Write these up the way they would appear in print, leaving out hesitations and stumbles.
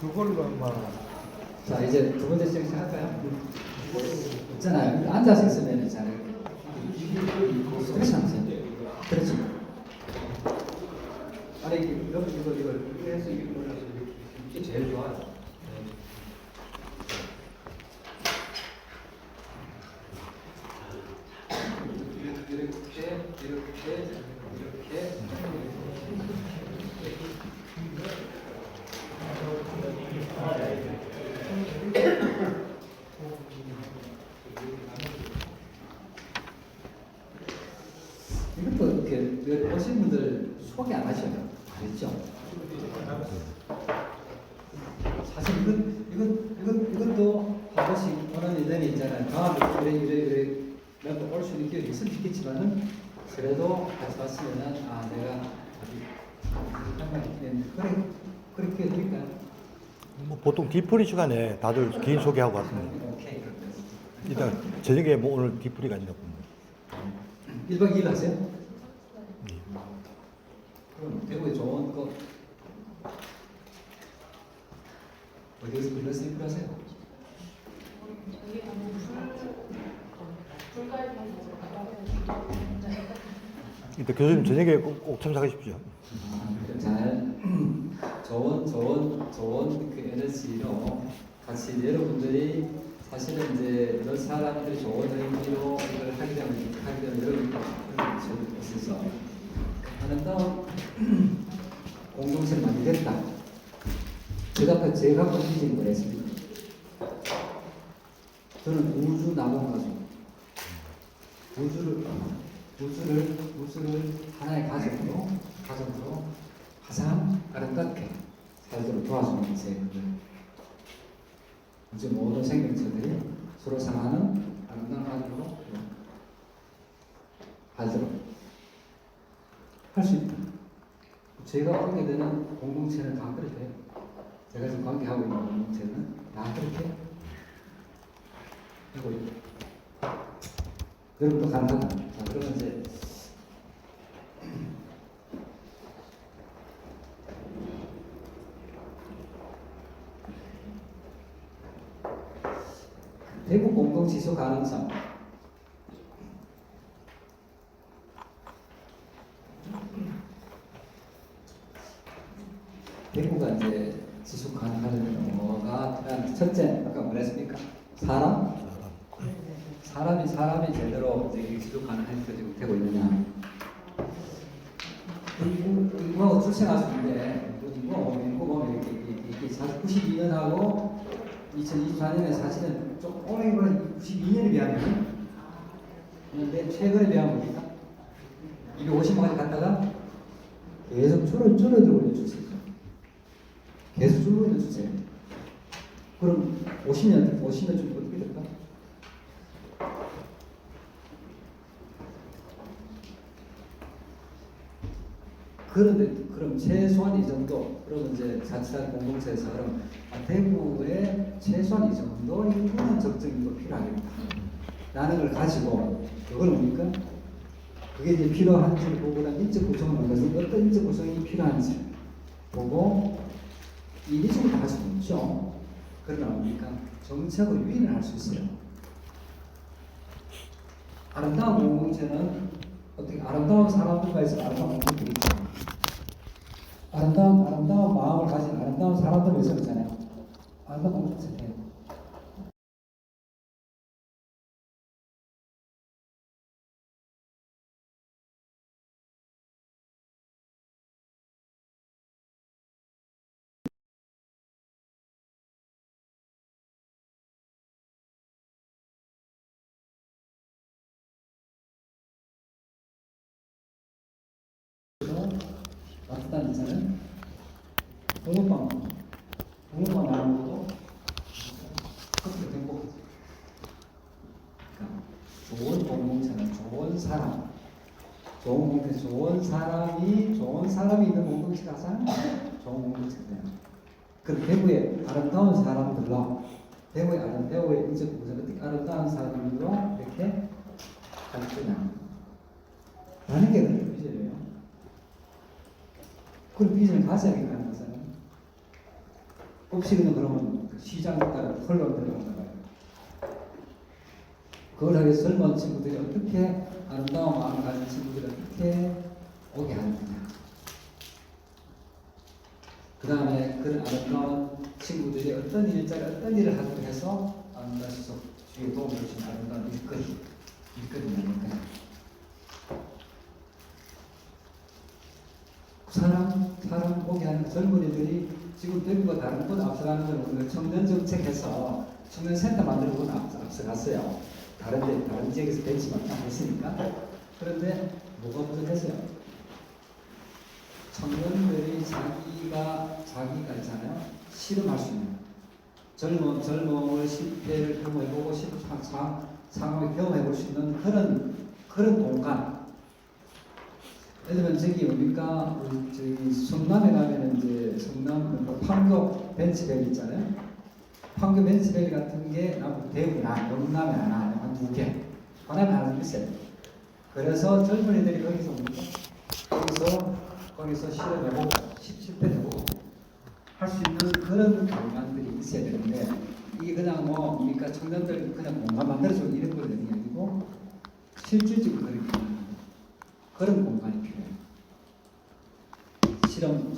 그걸로 막. 자, 이제 두 번째 섹션 할까요? 있잖아요. 앉아서 있으면 잘 스트레스 안 받아요. 그렇지. 아니, 이거 이렇게 해서 이게 올라서 이게 제일 좋아요. 이렇게. 이것도 이렇게 오신 분들 소개 안 하셔요. 알죠? 사실 이것도 한 번씩 오는 인연이 있잖아요. 다음에 이래 몇번 올 수 있는 기회가 있으면 좋겠지만은 그래도 같이 왔으면은 내가 그래 그렇게 해드릴까요? 뭐 보통 뒤풀이 시간에 다들 개인 소개하고 왔습니다. 오케이. 일단 저녁에 뭐 오늘 뒤풀이가 아니라 1박 2일 하세요? 그럼 대구에 좋은 거 어디에서 빌려서 입으세요? 일단 교수님 저녁에 꼭 참석하십시오. 잘 좋은 그 에너지로 같이 여러분들이 사실은 이제 여러 사람들이 좋은 의미로 이걸 하게 되면 여러분들이 있어서 아름다운 공동체를 만들겠다. 제가 본인이 뭐랬습니까? 저는 우주 나무 가지고 우주를 하나의 가정으로 가장 아름답게 살도록 도와주는 세계를 이제 모든 생명체들이 서로 사랑하는 아름다운 가정으로 살도록 할 수 있다. 제가 하게 되는 공동체는 다 그렇게 해요. 제가 지금 관계하고 있는 공동체는 다 그렇게 하고 있다. 여러분도 가능하다. 자, 그러면 이제 대구 공동 지속 가능성. 대구가 이제 지속 가능하려면 뭐가 첫째 아까 뭐랬습니까? 사람이 제대로 이제 지속 가능하게 되고 있느냐? 인구하고 출생하셨는데 인구 보면 이렇게 92년하고 2024년에 사실은 좀 오래 걸린 92년에 비하면 근데 최근에 비하면 뭡니까? 250만까지 갔다가 계속 줄어들고 있는 추세죠. 계속 줄고 있는 추세. 그럼 50년 좀 어떻게 될까? 그런데 그럼 최소한 이 정도 그러면 이제 자치단 공동체에서 그럼 대구에 최소한 이 정도 인구는 적정인도 필요하겠다 라는 걸 가지고 그걸 뭡니까? 그게 이제 필요한지를 보고 인적 구성을 만들어서 어떤 인적 구성이 필요한지 보고 이 인식을 다 가지고 있죠. 그러나 뭡니까? 정책을 유인을 할 수 있어요. 아름다운 공동체는 어떻게 아름다운 사람들과 있어 아름다운 공동체들이 있죠. 아름다운 마음을 가진 아름다운 사람들이 있어 있잖아요. 아름다운 공동체예요. 따뜻한 인사는 공급방 나오는 것도 그렇게 행복하죠. 그러니까 좋은 공동체는 좋은 사람, 좋은 사람이 있는 공동체가 가장 좋은 공동체예요. 그 대구의 아름다운 사람들로 대구의 인적 구조 어떻게 아름다운 사람들로 이렇게 할 거냐 라는 게 그렇게 비전이에요. 그런 비전을 가져야 하는 것은 곱씹이는 그러면 시장 따라 헐로 들어간다. 그걸 하기 위해서 젊은 친구들이 어떻게 아름다운 마음을 가진 친구들이 어떻게 오게 하느냐. 그 다음에 그런 아름다운 친구들이 어떤 일자리, 어떤 일을 하기로 해서 아름다운 지속 주위에 도움을 주신 아름다운 일거리입니까? 사람 보게 하는 젊은이들이 지금 대구가 다른 곳 앞서가는 건 오늘 청년 정책에서 청년 센터 만들고 앞서갔어요. 다른 지역에서 벤치마킹 했으니까. 그런데 뭐가 부족했어요? 청년들이 자기가 있잖아요. 실험할 수 있는 젊음을 실패를 경험해보고 상황을 경험해볼 수 있는 그런 공간. 예를 들면 저기 뭡니까 저기 성남에 가면은 이제 성남 판교 벤치밸리 있잖아요. 판교 벤치밸리 같은 게 남북 대구나 영남에 하나 한 2개, 하나에 하나 좀 있어요. 그래서 젊은이들이 거기서 실험해보고 실패해보고 할 수 있는 그런 공간들이 있어야 되는데 이게 그냥 뭡니까 청년들 그냥 공간 만들어서 이런 걸 내는 게 아니고 실질적으로 그런 공간이 필요해요. 실험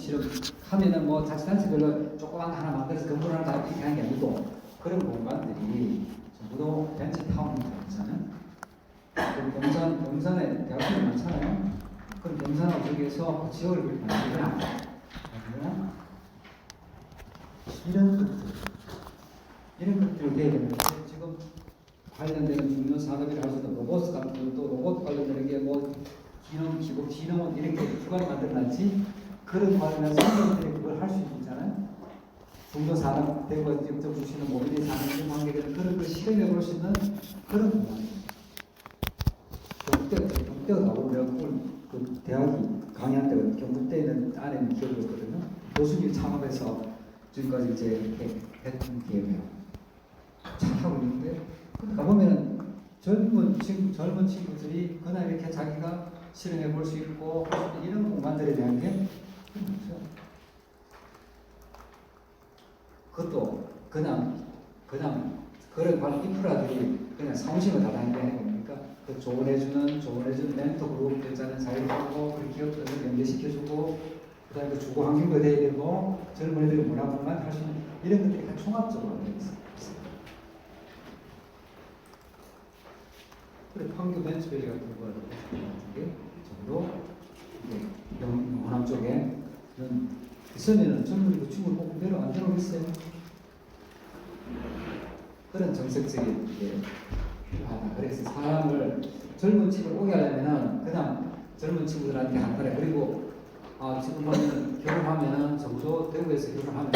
하면은 자치단체별로 조그만 거 하나 만들어서 건물 하나 다 이렇게 하는 게 아니고 그런 공간들이 전부 다 벤처타운이라고 하잖아요. 경산에 대학교가 많잖아요. 그럼 경산하고 저기에서 지역을 만들거나 이런 것들을 해야 되는데 지금 관련되는 중요 산업이라 해서도 로봇 같은 것도 로봇 관련되는 게 기능, 지능은 이렇게 주관을 만들어놨지 그런 관련한 선생님들이 그걸 할 수 있잖아요. 중도 산업, 대구가 직접 주시는 모빌리 산업 관계되는 그런 걸 실험해 볼 수 있는 그런 공간이에요. 경북대가 가보면 그 대학이 강의할 때가 경북대에는 안에 기업이었거든요. 교수님 창업해서 지금까지 이제 이렇게 했던 기업이에요. 잘 하고 있는데 가보면 젊은 친구들이 그날 이렇게 자기가 실험해 볼 수 있고 이런 공간들에 대한 게 없어요. 그것도 그냥 그런 관련 인프라들이 그냥 사무실을 다 다니는 게 아니고 뭡니까? 그 조언해주는 멘토 그룹 있잖아요. 자유하고 그 기업들을 연계시켜주고 그다음에 그 주거 환경도 돼야 되고 젊은이들이 문화공간 할 수 있는 이런 것들이 다 종합적으로 되어 있어요. 그래 판교 벤츠베리 같은 게 정도 영남 쪽에 있으면은 젊은이도 충분히 꼭 내려 안 들어오겠어요. 그런 정책적인 게 필요하다. 그래서 사람을 젊은 친구를 오게 하려면은 그냥 젊은 친구들한테 한 거래. 그리고 지금 보면 결혼하면은 정조 대구에서 결혼하면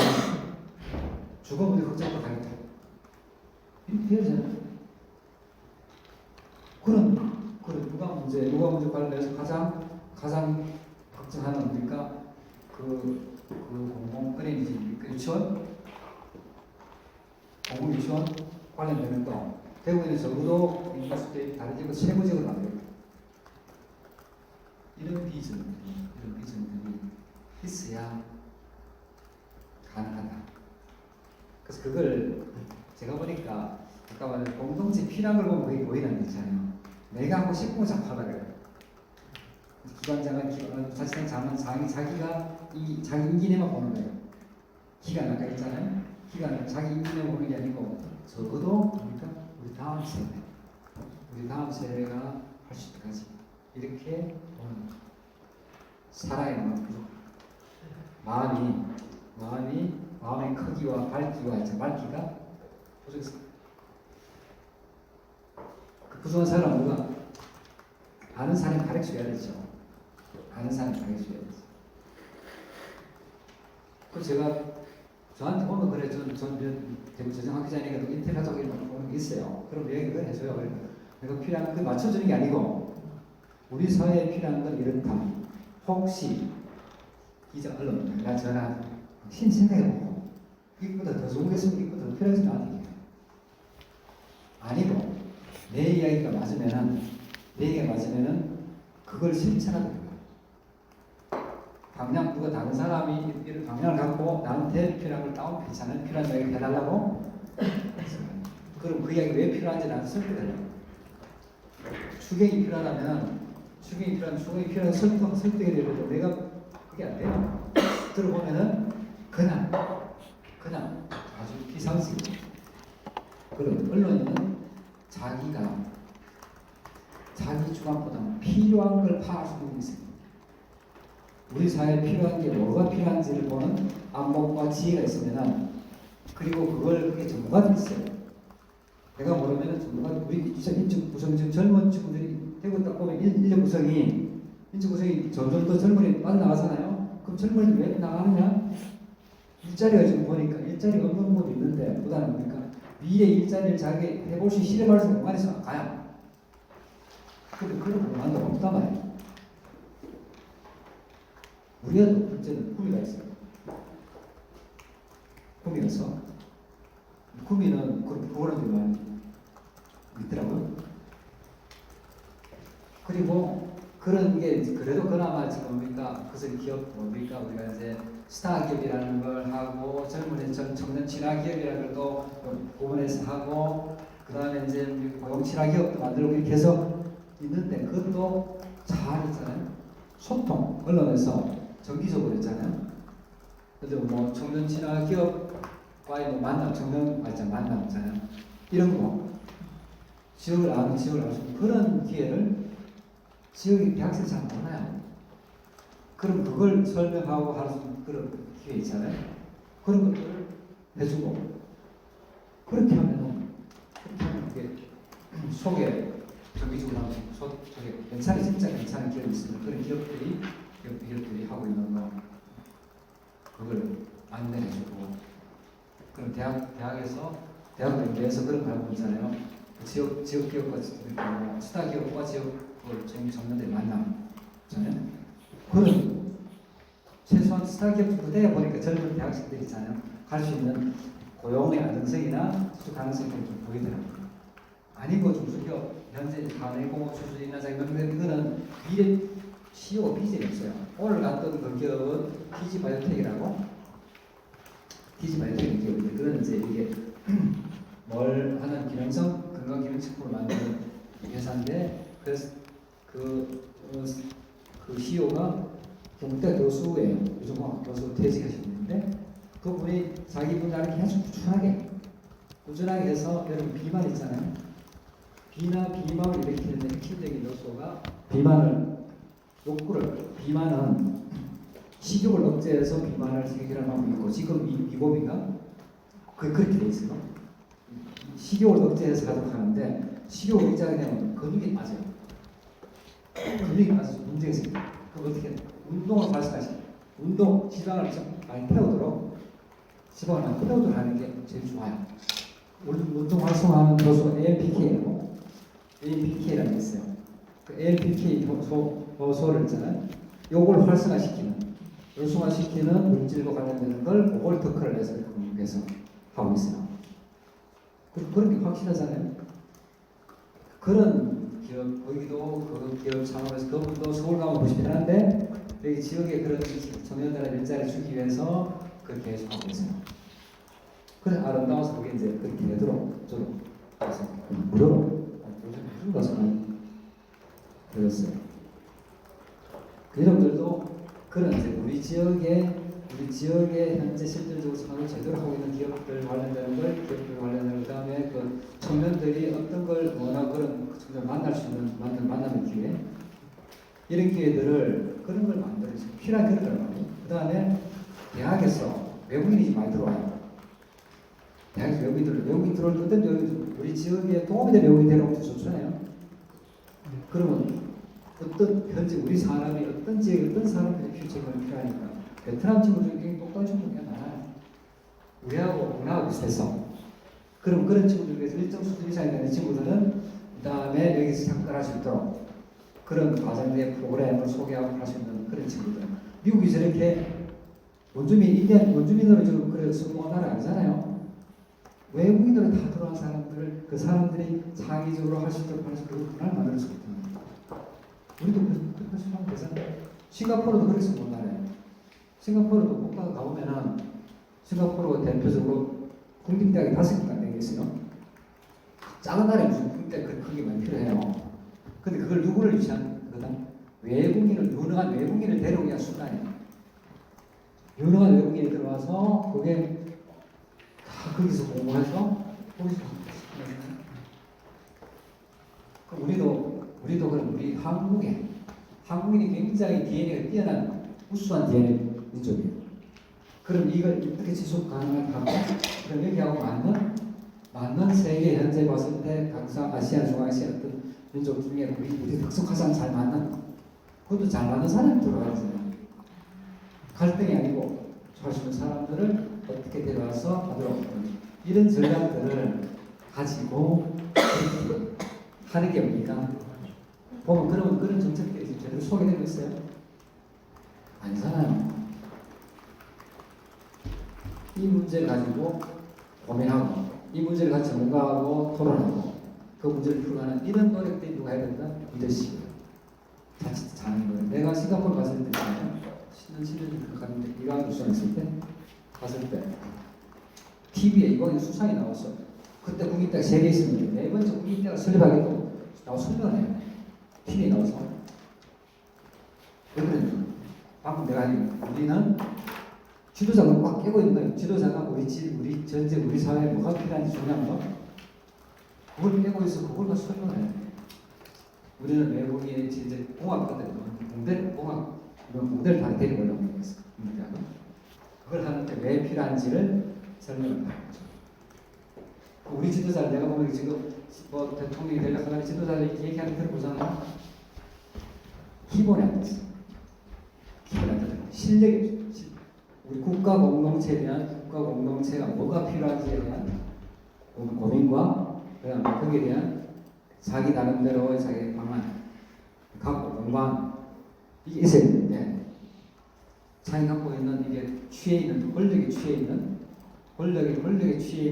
주거 문제 걱정도 가겠다. 이렇게 해야잖아요. 그런 누가 문제 관련해서 가장 걱정하는 겁니까? 그 공공 어린이집 유치원 공공 유치원 관련되는 거 대구에는 적어도 인구수대 다른 지역은 세부적으로 안 돼요. 이런 비전들이 있어야 가능하다. 그래서 그걸 제가 보니까 아까 말한 공동체 필요한 걸 보면 그게 보이는 게 있잖아요. 내가 하고 싶은 거 자꾸 하라 그래요. 자치단 장은 자기가 자기 임기내만 보는 거예요. 기간 아까 있잖아요. 기간을 자기 임기내만 보는 게 아니고 적어도 그러니까 우리 다음 세대가 할 수 있기까지 이렇게 보는 거예요. 살아야 마음의 크기와 밝기가 부족해서 그 부족한 사람은 누가 아는 사람이 가르쳐줘야 되죠. 그 제가 저한테 보면 그래 대구 저장학기자니까 인터넷 하자고 이런 게 있어요. 그럼 내가 이걸 해줘요. 내가 필요한 그 맞춰주는 게 아니고 우리 사회에 필요한 건 이렇다. 혹시 기자 언론이나 전화 생각해보고 이거보다 더 좋은 게 있으면 이거보다 더 필요해서 나한테 얘기해요. 아니고 내 이야기가 맞으면은 그걸 실천하는 거예요. 방향 누가 다른 사람이 이런 방향을 갖고 나한테 필요한 걸 다운 괜찮아요? 필요한 이야기를 해달라고? 그럼 그 이야기 왜 필요한지 나한테 설득해요. 추경이 필요하다면 추경이 필요한 설득이 되려도 내가 그게 안 돼요. 들어보면은 그냥 아주 비상식이에요. 그리고 언론인은 자기가 자기 주관보다 필요한 걸 파악할 수 있는 게 있어요. 우리 사회에 필요한 게 뭐가 필요한지를 보는 안목과 지혜가 있으면 그리고 그게 전문가들이 있어요. 내가 모르면 전문가 우리 인적 구성 지금 젊은 친구들이 대구 딱 보면 인적 구성이 점점 더 젊은이 빠져나가잖아요. 그럼 젊은이 왜 나가느냐? 일자리가 지금 보니까 일자리가 없는 곳도 있는데 보다는 보니까 미래 일자리를 자기 해볼 수 실험할 수 공간이 있으면 가요. 근데 그런 공간도 없단 말이에요. 우리도 문제는 구미가 있어요. 구미에서 구미는 그거는 좀 많이 있더라고요. 그리고 그런 게 그래도 그나마 지금 뭡니까 그것을 기업 뭡니까 우리가 이제 스타 기업이라는 걸 하고 젊은 청년 친화 기업이라는 걸 또 고분해서 하고 그 다음에 이제 고용 친화 기업도 만들고 이렇게 해서 있는데 그것도 잘 있잖아요. 소통 언론에서 정기적으로 있잖아요. 근데 뭐 청년 친화 기업과의 뭐 만남 청년 만남 있잖아요. 이런 거 지역을 아는 지역을 알 수 있는 그런 기회를 지역의 대학생이 잘 몰라요. 그럼 그걸 설명하고 할 수 있는 그런 기회 있잖아요. 그런 것들을 해주고 그렇게 하면 이게 속에 정기적으로 하면 속에 괜찮은 진짜 괜찮은 기업이 있으면 그런 기업들이 하고 있는 거 그걸 안내해주고 그럼 대학에서 대학을 위해서 그런 거 하고 있잖아요. 지역 기업과 스타 기업과 지역을 청년들이 만나잖아요. 그런 최소한 스타 기업 그대에 보니까 젊은 대학생들 있잖아요. 갈 수 있는 고용의 안정성이나 수주 가능성이 좀 보이더라고요. 아니고 중소기업 현재 한해공업 수준이나 이거는 미래 CEO가 비전이 없어요. 오늘 갔던 그 기업은 TG바이오텍이라고 TG바이오텍 기업인데 그거는 이제 이게 뭘 하는 기능성 건강기능식품을 만드는 회사인데 그래서 그 CEO가 경대 교수예요. 유종학 교수 퇴직하셨는데 그분이 자기 분야를 계속 꾸준하게 해서 여러분 비만 있잖아요. 비만을 일으키는 핵심적인 요소가 비만은 식욕을 억제해서 비만을 해결하는 방법이 있고 지금 미국인가 그렇게 돼 있어요. 식욕을 억제해서 가도록 하는데 식욕을 억제하게 되면 근육이 빠져요. 근육이 빠져서 문제가 생겨요. 그럼 어떻게 운동을 발생하시죠? 운동 지방을 좀 많이 태우도록 하는 게 제일 좋아요. 운동 활성화하는 효소 AMPK라는 게 있어요. 그 AMPK 효소를 있잖아요. 요걸 활성화시키는 물질과 관련되는 걸 그걸 특허를 내서 공부해서 하고 있어요. 그런 게 확실하잖아요. 그런 기업, 거기도 그 기업 창업해서 그분도 서울 가면 보시 편한데 여기 지역에 그런 청년들의 일자리 주기 위해서 그렇게 계속 하고 있어요. 그래 아름다워서 그게 이제 그렇게 되도록 저도 무료로 무슨 것을 많이 배웠어요. 여러분들도 그런 이제 우리 지역에 현재 실질적으로 산업을 제대로 하고 있는 기업들 관련되는 그 다음에 그 청년들이 어떤 걸 원하고 그런 청년을 만날 수 있는 만남의 기회 이런 기회들을 그런 걸 만들어서 필요한 그런 걸 말이에요. 그 다음에 대학에서 외국인이 많이 들어와요. 대학에서 외국인 들어올 때 우리 지역에 도움이 되는 외국인 데려오면 좋잖아요. 그러면 현재 우리 사람이 어떤 지역에 어떤 사람들이 퓨처가 필요하니까 베트남 친구들 굉장히 똑똑한 친구들이 많아요. 우리하고 문화하고 비슷해서 그럼 그런 친구들 중에서 일정 수준 이상이 되는 친구들은 그 다음에 여기서 참가할 수 있도록 그런 과정의 프로그램을 소개하고 할 수 있는 그런 친구들. 미국이 저렇게 원주민으로 지금 그래 성공한 나라 아니잖아요. 외국인으로 다 들어온 사람들을 그 사람들이 창의적으로 할 수 있도록 해서 그 문화를 만들 수 있거든요. 우리도 그렇게 하면 되잖아요. 싱가포르도 그렇게 성공한 나라예요. 싱가포르도 국가 가보면은 싱가포르 대표적으로 국립대학이 5개가 안 되겠어요. 작은 나라에 무슨 국립대학 그렇게 많이 필요해요. 근데 그걸 누구를 위한 거든? 외국인을, 유능한 외국인을 데려오기 위한 수단이에요. 유능한 외국인이 들어와서 그게 다 거기서 공부해서 거기서 그럼 우리도 그럼 우리 한국인이 굉장히 DNA가 뛰어난 우수한 DNA 민족이에요. 그럼 이걸 어떻게 지속 가능할까? 그럼 여기하고 맞는 세계 현재 봤을 때 강사 아시아 중앙아시아 어떤 민족 중에 우리 특성 가장 잘 맞는 그것도 잘 맞는 사람이 들어가잖아요. 갈등이 아니고 좋아하시는 사람들을 어떻게 데려와서 하도록 이런 전략들을 가지고 하는 게 뭡니까? 보면 그런 정책들이 제대로 소개되고 있어요? 아니잖아요. 이 문제를 가지고 고민하고 이 문제를 같이 전문가하고 토론하고 그 문제를 풀어가는 이런 노력들이 누가 해야 된다? 리더십이에요. 자칫 잘하는 거예요. 내가 싱가포르 갔을 때 있잖아요. 10년 갔는데 이광 수상 했을 때 갔을 때 TV에 이광희 수상이 나왔어. 그때 국립대학 3개 있었는데 네 번째 국립대학 설립하기도 나와 설명을 해요. TV에 나와서 왜 그랬냐? 방금 내가 하는 우리는 지도자가 꽉 깨고 있는 거예요. 지도자가 우리 전체 우리 사회에 뭐가 필요한지 중요한 거 그걸 깨고 있어. 그걸 설명을 해요. 우리는 외국인의 이제 공학거든. 공대를 다 데리고 오려고 했어. 그걸 하는데 왜 필요한지를 설명을 하는 거죠. 우리 지도자를 내가 보면 지금 뭐 대통령이 되려고 하는 지도자를 얘기하는 거 들어보잖아요. 기본이 안 됐어. 기본이 안 됐어. 실력이 없어. 우리 국가 공동체에 대한 국가 공동체가 뭐가 필요한지에 대한 고민과 그다음에 거기에 대한 자기 나름대로의 자기 방안 갖고 공부한 이게 있어야 되는데 자기 갖고 있는 이게 취해 있는 권력에 취해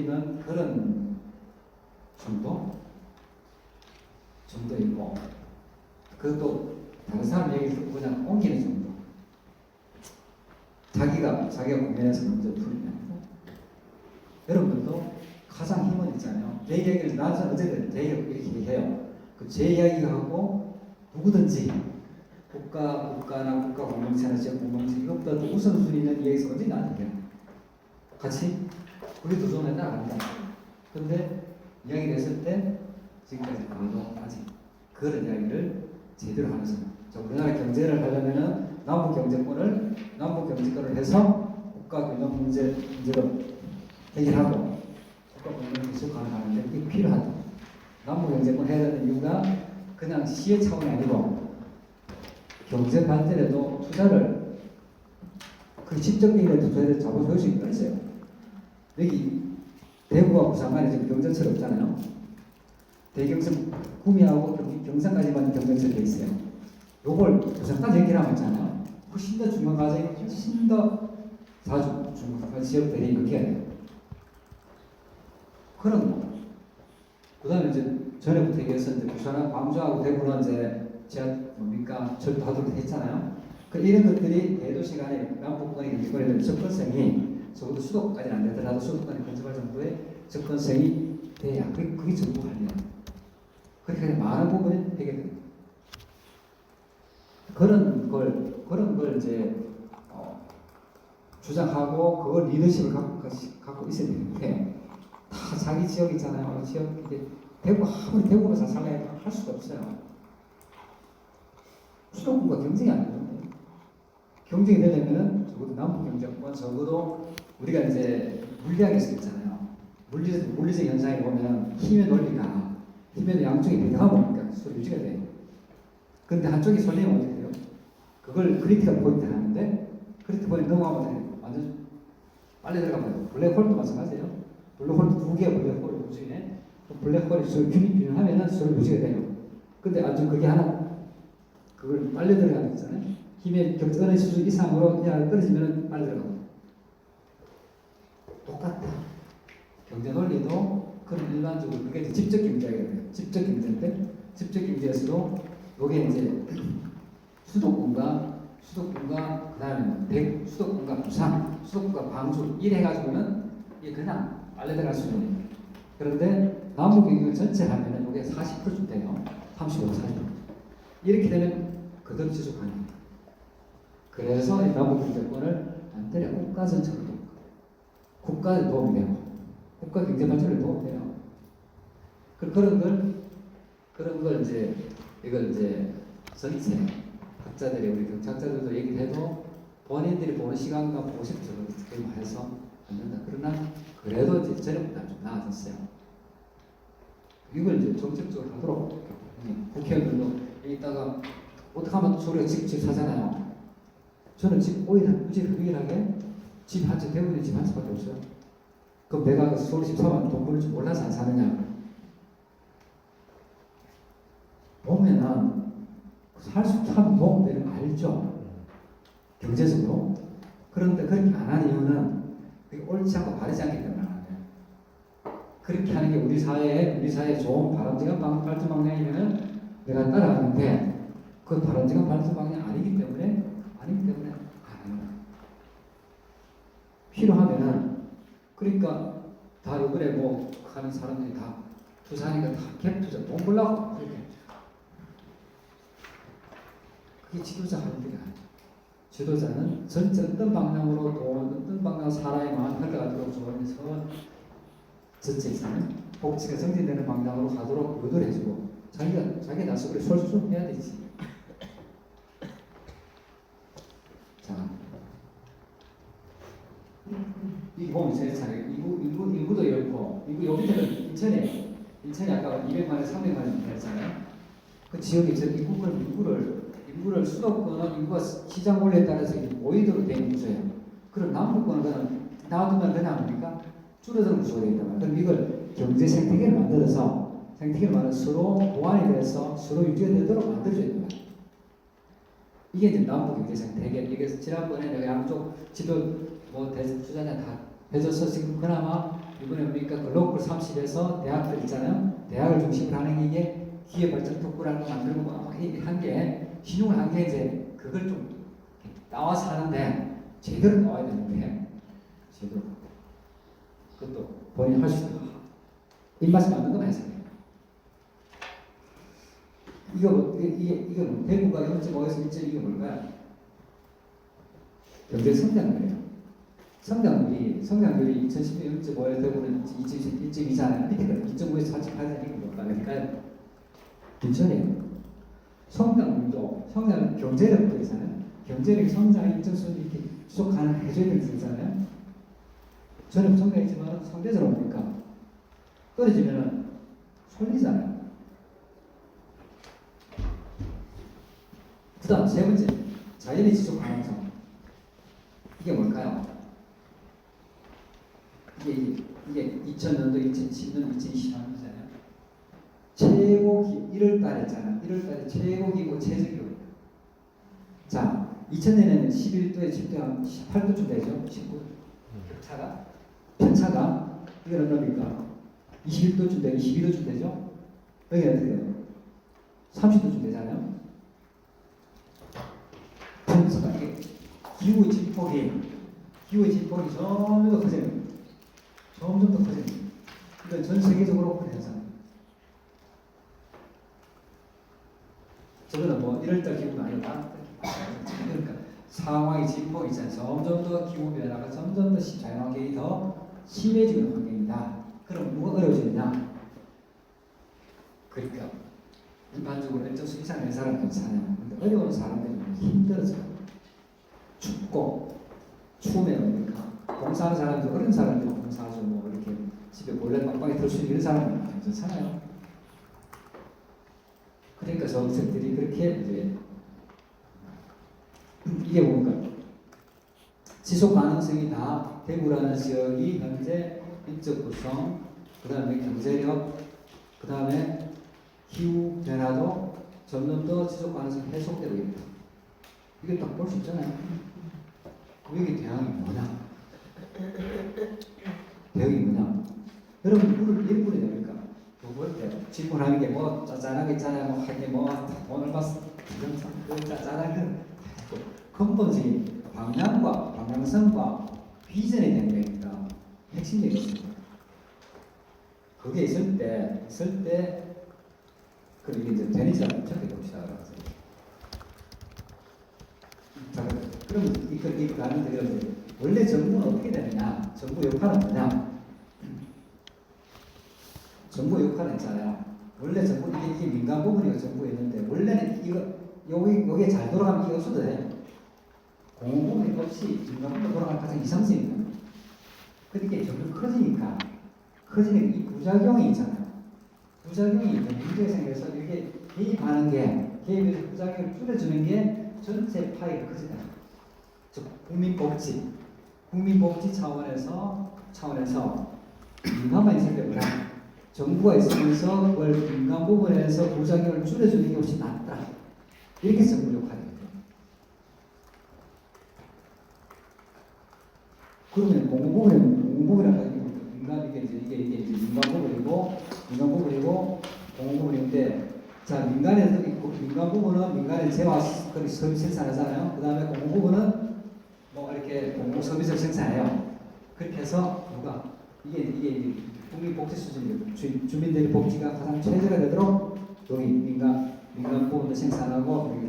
있는 그런 정도 있고 그것도 다른 사람 얘기 듣고 그냥 옮기는 정도 자기가 고민해서 문제 풀면 여러분들도 가장 힘은 있잖아요. 제 이야기를 나와서 어쨌든 제 이야기 이렇게 얘기해요. 그 제 이야기하고 누구든지 국가나 국가 공동체나 지역 공동체 이것보다 우선순위 있는 이야기에서 언제 나한테 같이 우리도 좀 맨날 합니다. 근데 이야기를 했을 때 지금까지 아무도 아직 그런 이야기를 제대로 하면서 우리나라 경제를 하려면은 남북 경제권을 해서 국가 균형 문제로 해결하고 국가 균형 계속 가능하는데 그게 필요하다. 남북 경제권 해야 되는 이유가 그냥 시의 차원이 아니고 경제 발전에도 투자를 그 집적인 투자를 잡아줄 수 있어요. 여기 대구와 부산만에 지금 경전철 없잖아요. 대경선 구미하고 경산까지만 경전철이 있어요. 요걸 부산까지 연결하고 있잖아요. 훨씬 더 중간 과정이 훨씬 더 자주 중간 지역들이 이렇게 해야 돼요. 그런 거. 그 다음에 이제 전에부터 얘기해서 이제 부산하고 광주하고 대구는 이제 절도하도록 했잖아요. 그 이런 것들이 대도시 간의 남북권의 경제권에 대한 접근성이 적어도 수도까지는 안 되더라도 수도권에 근접할 정도의 접근성이 돼야 그게 정부 관리예요. 그렇게 많은 부분이 해결됩니다. 그런 걸 이제 주장하고 그걸 리더십을 갖고 있어야 되는데 다 자기 지역 있잖아요. 지역 이게 아무리 대구가 잘 살아야 할 수가 없어요. 수도권과 경쟁이 안 되는데 경쟁이 되려면은 적어도 남북 경제권 적어도 우리가 이제 물리학에서 있잖아요. 물리적 현상에 보면 힘의 논리가 힘의 양쪽이 대등하고 보니까 서로 유지가 돼요. 근데 한쪽이 설리면 어떻게 돼요? 그걸 크리티컬 포인트 하는데 크리티컬 포인트 넘어가면 완전 빨리 들어가면 블랙홀도 마찬가지예요. 블랙홀 2개의 블랙홀을 우주에 블랙홀이 서로 균형하면은 서로 유지가 돼요. 근데 아주 그게 하나 그걸 빨리 들어가는 거잖아요. 힘의 어느 수준 이상으로 떨어지면 빨리 들어가고 똑같다. 경제 논리도 그런 일반적으로 그게 이제 집적 경제가 돼요. 집적 경제인데 집적 경제에서도 요게 이제 수도권과 수도권과 그다음에 대구, 수도권과 부산, 수도권과 광주 이래 가지고는 이게 그냥 빨려 들어갈 수준이에요. 그런데 남북 경쟁 전체 하면은 이게 40%쯤 돼요. 35, 40%. 이렇게 되면 그대로 지속하는. 그래서 이 남북 경제권을 반대로 국가 전체로 국가에 도움이 되고 국가 경제 발전에 도움이 돼요. 그런 걸 이제 이걸 이제 전체 학자들이 우리 경찰자들도 얘기를 해도 본인들이 보는 시간과 보식적으로 해서 안 된다. 그러나 그래도 이제 전에보다 좀 나아졌어요. 이걸 이제 정책적으로 하도록 국회의원들도 여기다가 어떻게 하면 소리가 집 사잖아요. 저는 집 유일하게 집 한 채, 대구에 집 한 채밖에 없어요. 그럼 내가 그 서울 집 사면 돈 벌 줄 몰라서 안 사느냐? 보면은 살 수 있다면 도움되는 거 알죠? 경제적으로. 그런데 그렇게 안 하는 이유는 그게 옳지 않고 바르지 않기 때문에 안 해요. 그렇게 하는 게 우리 사회에 좋은 바람직한 발전 방향이면은 내가 따라가는데 그 바람직한 발전 방향이 아니기 때문에 안 해요. 필요하면은 그러니까 다 이번에 뭐 하는 사람들이 다 투자하니까 다 갭 투자 돈 벌라고 그렇게. 그게 지도자 하는 일이 아니에요. 지도자는 전체 어떤 방향으로 어떤 방향으로 사람의 마음 흘러가도록 조언해서 전체 있잖아요. 복지가 정진되는 방향으로 가도록 유도를 해주고 자기 나서그래 솔솔해야 되지. 자, 이게 보면 제 차례 인구도 이렇고 요 밑에는 인천이 아까 200만에 300만에 했잖아요. 그 지역에 인구를 수도권은 인구가 시장 원리에 따라서 5위도로 된 구조예요. 그럼 남북권은 그냥 놔두면 그냥 합니까? 줄어드는 구조가 되겠단 말이에요. 그럼 이걸 경제 생태계를 만들어서 서로 보완이 돼서 서로 유지가 되도록 만들어줘야 됩니다. 이게 이제 남북 경제 생태계. 이게 지난번에 내가 양쪽 지도 투자자 다 해줘서 지금 그나마 이번에 보니까 글로벌 30에서 대학들 있잖아요. 대학을 중심으로 하는 게 기업 발전 특구라는 거 만들고 한 게 신용을 한 게 이제 그걸 좀 나와서 하는데 제대로 나와야 되는데 제대로 그것도 본인이 할 수 있는 입맛에 맞는 것만 해서 이거 대구가 0.5에서 1.2 이게 뭘까요? 경제 성장률이에요. 성장률이 2010년 0.5에서 대구는 1.2잖아요. 밑에가 2.5에서 4.8이 뭘까? 그러니까 인천이에요. 성장률 경제력도 있잖아요. 경제력 성장의 일정수를 이렇게 지속하는 해줘야 되는 게 있잖아요. 저는 성장했지만 상대적으로 뭡니까? 떨어지면은 솔리잖아요. 그 다음 세 번째, 자연의 지속 가능성. 이게 뭘까요? 이게 2000년도, 2010년, 2020년이잖아요. 최고 1월달에 했잖아요. 1월달에 최고기고 최저기고. 자, 2000년에는 11도에 10도 한 18도쯤 되죠. 19. 편차가 이건 얼마입니까? 21도쯤 되고 22도쯤 되죠. 여기 어떻게 돼요? 30도쯤 되잖아요. 편차가 이게 기후의 진폭이 점점 더 커집니다. 점점 더 커집니다. 이건 전 세계적으로 큰 현상. 저거는 뭐 1월달 기후가 아니라 그러니까 상황의 진폭이 있잖아요. 점점 더 기후 변화가 점점 더 자연환경이 더 심해지는 환경이다. 그럼 뭐가 어려워지느냐? 그러니까 일반적으로 일정 수 이상 된 사람은 괜찮아요. 근데 어려운 사람들은 힘들어져요. 춥고 추우면 뭡니까? 봉사하는 사람들, 어린 사람들 봉사하죠. 뭐 이렇게 집에 몰래 빵빵히 들 수 있는 사람은 괜찮아요. 그러니까 저 학생들이 그렇게 이제 이게 뭔가 지속 가능성이 다 대구라는 지역이 현재 인적 구성, 그 다음에 경제력, 그 다음에 기후 변화도 점점 더 지속 가능성이 해소되고 있다. 이게 딱 볼 수 있잖아요. 여기 대항이 뭐냐? 대항이 뭐냐? 여러분 물을 일분이 됩니까? 볼 때 질문하는 게 뭐 짜잔하게 있잖아요. 뭐 하게 뭐 돈을 봤어. 짠짠한 건 근본적인 방향과 방향성과 비전에 대한 이야기가 핵심적이었습니다. 그게 있을 때, 그리고 이제 되는지 한번 체크해 봅시다. 자, 그럼 이거 나는데 원래 정부는 어떻게 되느냐? 정부 역할은 뭐냐? 정부 역할은 있잖아요. 원래 정부 이게 민간 부분이고 정부였는데 원래는 요게 잘 돌아가면 이게 없어도 돼. 공공 부분이 없이 민간 부분으로 돌아가는 가장 이상적인 거예요. 그렇게 점점 커지는 이 부작용이 있잖아요. 부작용이 문제가 생겨서 이렇게 개입해서 부작용을 줄여주는 게 전체 파이가 커진다. 즉 국민복지 차원에서 민간만 있을 때보다 정부가 있으면서 그걸 민간 부분에서 부작용을 줄여주는 게 훨씬 낫다. 이렇게 정부 역할이 돼요. 그러면 공공부분이라는 이게 민간 부분이고 공공 부분인데, 자 민간 부분은 민간의 재화 서비스 생산하잖아요. 그 다음에 공공 부분은 뭐 이렇게 공공 서비스를 생산해요. 그렇게 해서 이게 국민복지 수준이고 주민들의 복지가 가장 최저가 되도록 여기 민간 부분도 생산하고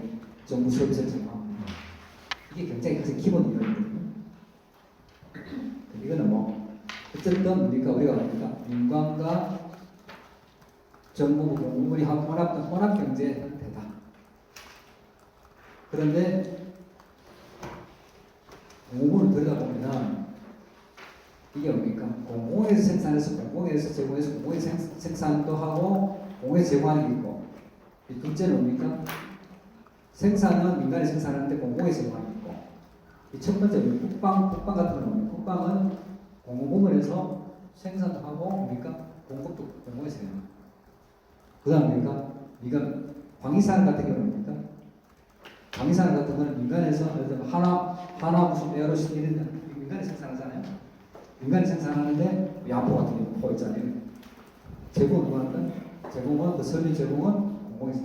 정부 서비스를 생산하고, 이게 굉장히 가장 기본 이론이거든요. 이거는 뭐 어쨌든 우리가 민간과 정부 공무원이 혼합 경제 형태다. 그런데 공무원을 들여다보면은 이게 뭡니까? 공공에서 생산해서 공공에서 제공해서 공공에서 생산도 하고 공공에서 제공하는 게 있고, 이 둘째는 뭡니까? 생산은 민간이 생산하는데 공공에서 제공하는 게 있고, 이 첫 번째 국방 같은 경우는 국방은 공공 부문에서 생산도 하고 뭡니까? 공급도 공공에서 해요. 그 다음 뭡니까? 방위산 같은 경우는 뭡니까? 방위산 같은 경우는 민간에서 하나 무슨 에어로스 이런 민간이 생산하잖아요. 민간이 생산하는데 야포 같은 경우 포 있잖아요. 제공은 누가 한다? 제공은 설비 제공은 공공에서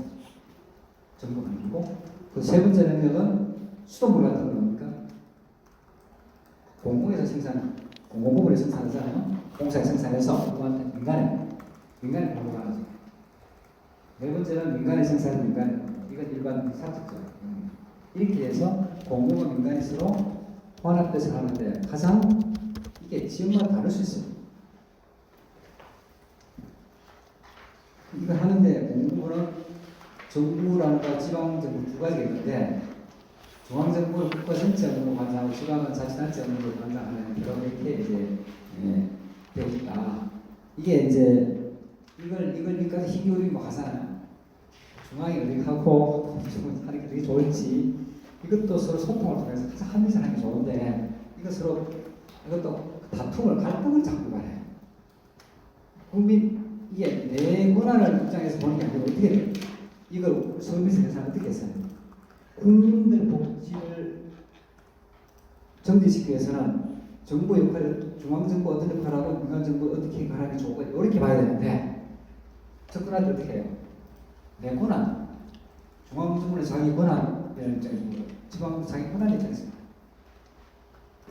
정부가 하고, 그 세 번째 능력은 수돗물 같은 거 뭡니까? 공공에서 공공 부분에서 생산하잖아요. 공사에 생산해서 누구한테? 민간에 공급하는. 네 번째는 민간의 생산은 이건 일반 사직죠. 이렇게 해서 공공과 민간이 서로 혼합돼서 하는데 가장 이게 지역마다 다를 수 있어요. 이거 하는데 공부는 정부란과 지방정부 두 가지가 있는데, 중앙정부는 국가 전체 업무를 관장하고 지방은 자치단체 업무를 관장하는 이렇게 이제 되어 있다. 이게 이제 이걸까지 힘겨루기 뭐 하잖아요. 중앙이 어디 하고 하는 게 되게 좋을지, 이것도 서로 소통을 통해서 가장 합리적으로 하는 게 좋은데, 이것도 갈등을 자꾸 말해요. 이게 내 권한을 입장에서 보는 게 아니고 어떻게 돼요? 이걸 서비스 회사는 어떻게 했어요? 국민들 복지를 정지시키기 위해서는 정부 역할을, 중앙정부 어떤 역할을 하고 민간정부 어떻게 역할을 하는 게 좋고 이렇게 봐야 되는데, 접근할 때 어떻게 해요? 내 권한, 중앙정부는 자기 권한이라는 입장이고 지방은 자기 권한이 입장에서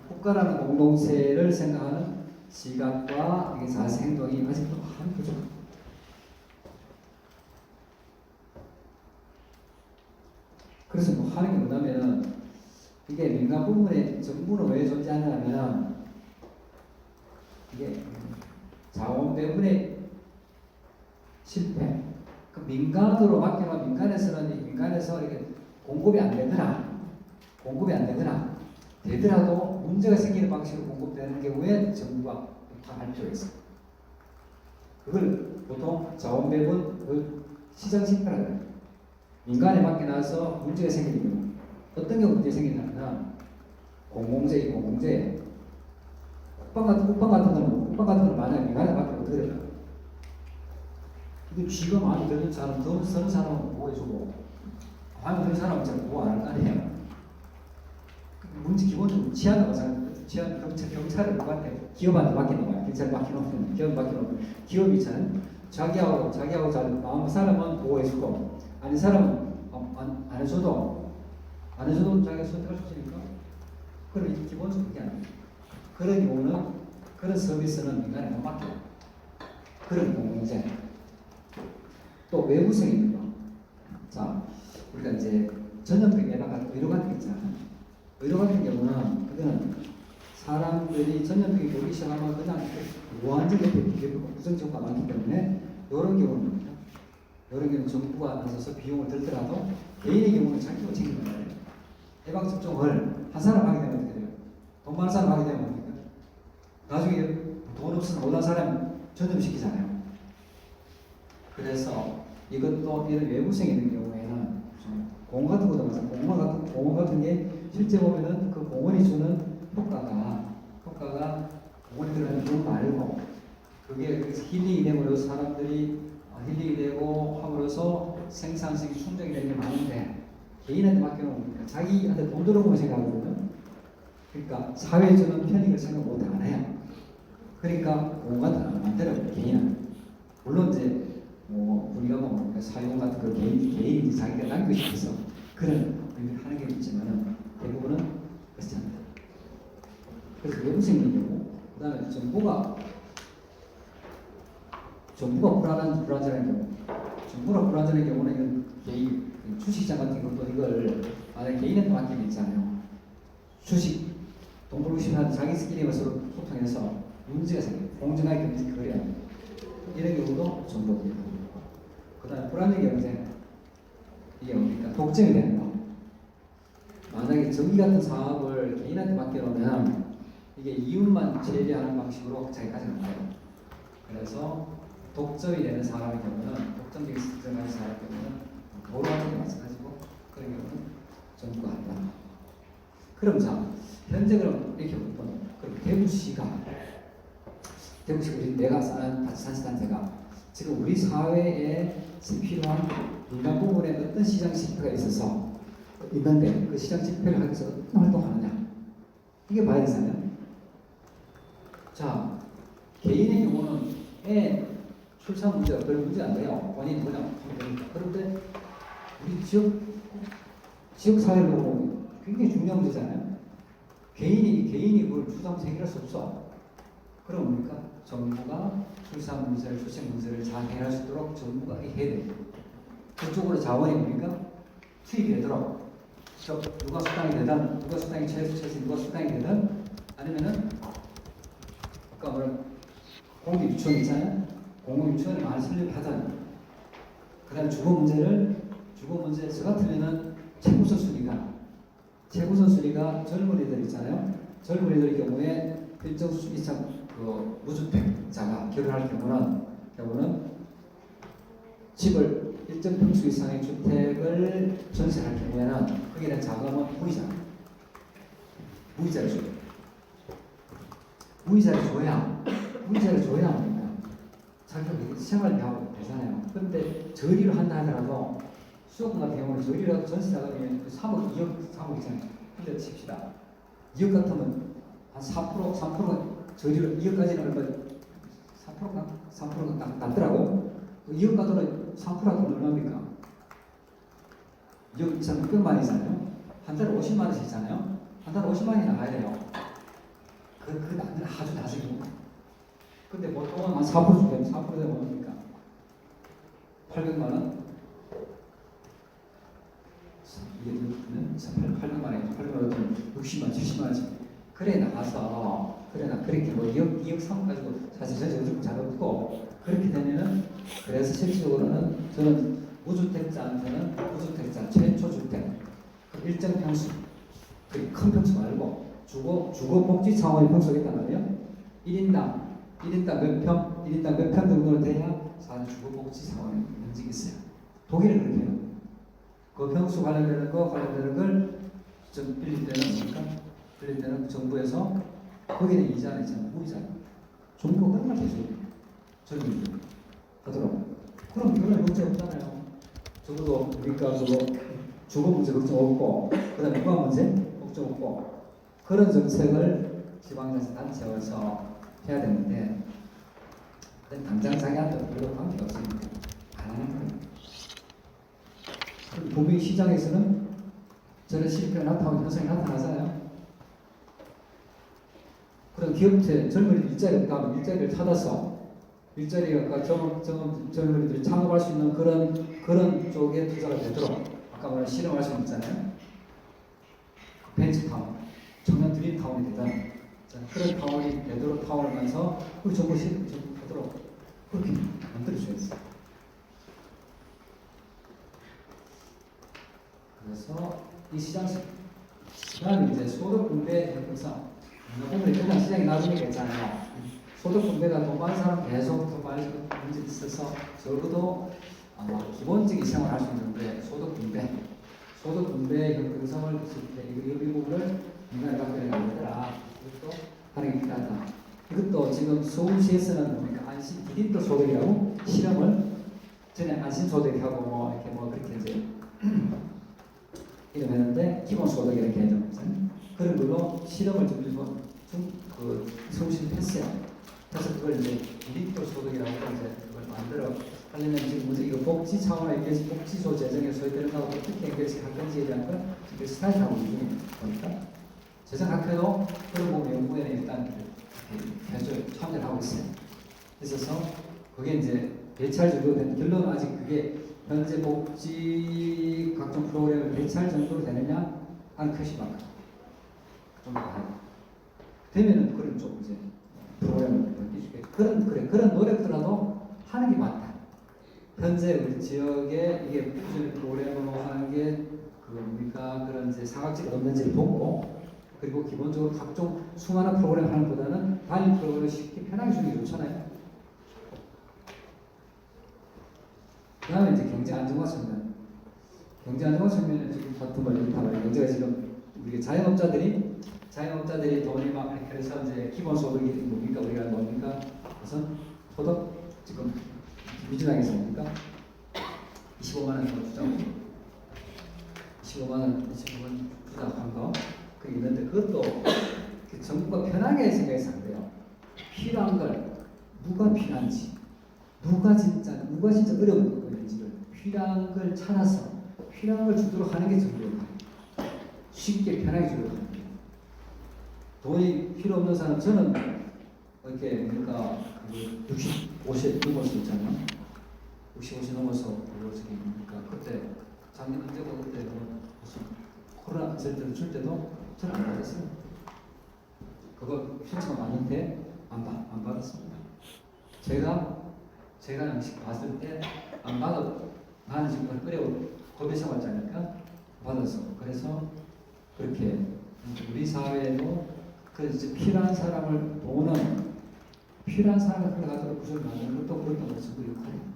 국가라는 공동체를 생각하는 시각과 자세 행동이 아직도 한 부족합니다. 그래서 뭐 하는 게 뭐냐면은, 이게 민간 부분에 정부는 왜 존재하냐면은 이게 자원 배분의 실패. 그 민간으로 맡기면 민간에서 이렇게 공급이 안 되거나 되더라도 문제가 생기는 방식으로 공급되는 경우에 정부가 할 필요가 있어요. 그걸 보통 자원 배분 시장 실패라고 해요. 민간에 맡겨놔서 문제가 생기는, 어떤 경우 문제가 생기냐면 공공재 국방 같은 거는 만약 민간에 맡기면 어떻게 될까요? 이거 쥐가 많이 들는 사람, 더 쓰는 사람은 보호해주고 많이 들는 사람은 잘 보호 안 할 거 아니에요. 문제 기본적으로 치안을 마찬가지예요. 치안 경찰을 누구한테? 기업한테 맡기는 거야. 경찰 맡기놓으면 기업이 있잖아요. 자기하고 잘 마음 사람은 보호해주고 아닌 사람은 안 해줘도 안 해줘도 자기가 선택할 수 있으니까. 그럼 이게 기본적으로 그게 아니에요. 그런 경우는, 그런 서비스는 민간에 못 맡겨요. 그런 공공재. 또 외부성이 있는 거. 자, 우리가 이제 전염병 예방 같은 의료 같은 게 있잖아요. 의료 같은 경우는 그거는 사람들이 전염병이 오기 시작하면 그냥 무한정에 부정적 효과가 많기 때문에 이런 경우는 이런 경우는 정부가 나서서 비용을 들더라도 개인의 경우는 자기가 책임을 져야 돼요. 예방접종을 한 사람 하게 되면 어떻게 돼요? 돈 많은 사람 하게 되면 어떻게 돼요? 나중에 돈 없으면 못한 사람 전염시키잖아요. 그래서 이것도 이런 외부성이 있는 경우에는 공원 같은 것도 마찬가지고 공원 같은 게 실제 보면은 그 공원이 주는 효과가 공원에 들어가는 돈 말고 그게 그래서 힐링이 되므로 사람들이 힐링이 되고 함으로써 생산성이 충족이 되는 게 많은데 개인한테 맡겨놓으니까 자기한테 돈 들어오면 생각하거든요. 그러니까 사회에 주는 편익을 생각 못 안 해요. 그러니까 공원 같은 거 만들어요. 개인은 물론 이제 우리가 사용 같은 거 개인이 자기가 남기고 싶어서 그런 의미를 하는 게 있지만은 대부분은 그렇지 않다. 그래서 외부성이 있는 경우, 그 다음에 정부가 불안정한 경우, 정부가 불안정한 경우는 이건 개인, 주식시장 같은 것도 이걸 만약에 개인한테 맡기면 있잖아요. 주식, 돈 벌고 싶어하는 자기끼리 서로 소통해서 문제가 생겨요. 공정하게 경쟁 거래야 돼요. 이런 경우도 정부가 불안해요. 그 다음에 불안정 경쟁, 이게 뭡니까? 독점이 되는 거. 만약에 전기 같은 사업을 개인한테 맡겨놓으면 이게 이윤만 제외하는 방식으로 자기까지 가요. 그래서 독점이 되는 사람의 경우는 독점적인 특성을 사람의 경우는 도로 같은 게 마찬가지고 그런 경우는 정부가 한다. 그럼 자 현재 그럼 이렇게 보면 그럼 대구시가 우리 내가 사는 자치단체가 지금 우리 사회에 필요한 민간 부분에 어떤 시장 지표가 있어서 있는데 그 시장 지표를 하기 위해서 어떤 활동하느냐 이게 봐야 되잖아요. 자 개인의 경우는 애 출산 문제가 별 문제 안 돼요. 본인이 그냥 하면 되니까. 그런데 우리 지역 사회를 보면 굉장히 중요한 문제잖아요. 개인이 그걸 주장해서 해결할 수 없어. 그럼 뭡니까? 정부가 출산 문제를, 출생 문제를 잘 해결할 수 있도록 정부가 해야 돼요. 그쪽으로 자원이 뭡니까? 투입되도록. 누가 수당이 되든, 누가 수당이 최소 누가 수당이 되든, 아니면은 아까 뭐라 공개 유치원 있잖아요. 공공 유치원에 많이 설립하든. 그다음에 주거 문제 저 같으면은 최고선 순위가 젊은이들 있잖아요. 젊은이들 경우에 일정 수 이상 그 무주택자가 결혼할 경우는 집을 일정 평수 이상의 주택을 전세할 경우에는 거기에 대한 자금은 무이자를 줘요. 무이자를 줘야 합니다. 자기가 생활을 하고 되잖아요. 그런데 저리로 한다 하더라도 수도권 같은 경우는 저리로 전세 자금이 3억, 2억 있잖아요. 근데 칩시다. 2억 같으면 한 3%가 저리로 2억까지는 얼마 3%가 남더라고. 2억 가도는 3%가 얼마입니까? 2억 이상 600만이잖아요. 한 달에 50만 원씩이잖아요. 한 달에 50만 원이 나가야 돼요. 그 남들은 아주 나중이고. 근데 보통은 한 4% 되면 4% 되면 뭡니까? 800만 원? 이게 되면 800만 원이죠. 800만 원 60만 원, 70만 원씩. 그렇게 뭐 2억 3억 가지고 사실 전체 무조건 잘 없고 그렇게 되면은 그래서 실질적으로는 저는 무주택자한테는 무주택자 최초 주택 일정 평수 큰 평수 말고 주거 복지 차원의 평수가 있단 말이에요. 1인당 몇 평 정도는 돼야 사실 주거 복지 차원의 면적이 있어요. 독일은 그렇게 해요. 그 평수 관련되는 걸 좀 빌릴 때는 정부에서 거기는 이자는 있잖아요. 무이자. 정부가 얼마나 대줘요. 저기 하더라고. 그럼 결혼에 문제 없잖아요. 적어도 우리가 주거 문제 걱정 없고 그다음에 부가 문제 걱정 없고 그런 정책을 지방자치단체에서 해야 되는데 당장 자기한테 별로 관계가 없으니까 안 하는 거예요. 분명히 시장에서는 저런 실패가 나타나고 현상이 나타나잖아요. 그런 기업체 젊은이들 일자리가 없다면 일자리를 찾아서 일자리가 젊은이들이 창업할 수 있는 그런 쪽에 투자가 되도록 아까 말한 실험할 수 있잖아요. 벤처타운, 청년 드림타운이 되잖아요. 그런 타운이 되도록 타운을 가서 우리 정부 실험하도록 그렇게 만들어줘야 했어요. 그래서 이 시장, 그다음에 이제 소득 분배 형평성. 보면 일단 시장이 나중에 있잖아요. 소득 분배가 돈 많은 사람 계속 더 많이 문제 있어서 적어도 기본적인 생활을 할 수 있는데 소득 분배 형평성을 있을 때 이 부분을 민간에 맡겨야 되더라. 이것도 하는 게 필요하다. 이것도 지금 서울시에서는 뭡니까 안심 디딤돌 소득이라고 실험을 전에 안심 소득하고 뭐 이렇게 뭐 그렇게 이제 이름했는데 기본 소득 이렇게 해줘. 그런 걸로 실험을 그 서울시는 했어요. 그래서 그걸 이제 디딤돌 소득이라고 이제 그걸 만들어 하려면 지금 이거 복지 차원의 복지소 재정에 소외되는 거하고 어떻게 연결할 건지에 대한 걸 지금 스타일 하고 있는 거니까 재정학회도 그런 부분 연구에 일단 참여를 하고 있어요. 있어서 그게 이제 대체할 정도 된 결론은 아직 그게 현재 복지 각종 프로그램을 대체할 정도로 되느냐 하는 퀘스천마크 정도 가요. 되면은 그런 쪽 이제 프로그램을 해주게 그런 노력들라도 하는 게 맞다. 현재 우리 지역에 이게 꾸준히 프로그램으로 하는 게 뭡니까 그런 이제 사각지가 없는지를 보고 그리고 기본적으로 각종 수많은 프로그램 하는 것보다는 단일 프로그램을 쉽게 편하게 주는 게 좋잖아요. 그 다음에 이제 경제 안정화 측면. 경제 안정화 측면은 지금 같은 걸 이렇게 봐요. 경제가 지금 우리 자영업자들이 돈이 막 이렇게 해서 이제 기본소득이 뭡니까? 우리가 뭡니까? 우선 소득 지금 민주당에서 뭡니까? 25만 원 주장 25만 원 주장한 거 그게 있는데 그것도 정부가 편하게 생각해서 안 돼요. 필요한 걸 누가 필요한지 누가 진짜 어려운 건지를 필요한 걸 찾아서 필요한 걸 주도록 하는 게 정부예요. 쉽게 편하게 주도록 하는 게 돈이 필요 없는 사람 저는 이렇게 그러니까 60, 50 넘어서 있잖아요. 65세 넘어서 저기 그러니까 그때 작년 언제고 그때 무슨 코로나 센터 줄 때도 저는 안 받았어요. 그거 신청 왔는데 안 받았습니다. 제가 음식 봤을 때 안 받아 나는 지금 고배생 왔자니까 받았어. 그래서 그렇게 우리 사회에도 그 필요한 사람을 보는 필요한 사람을 끌어가도록 구조를 만드는 것도 그런 정부 역할이에요.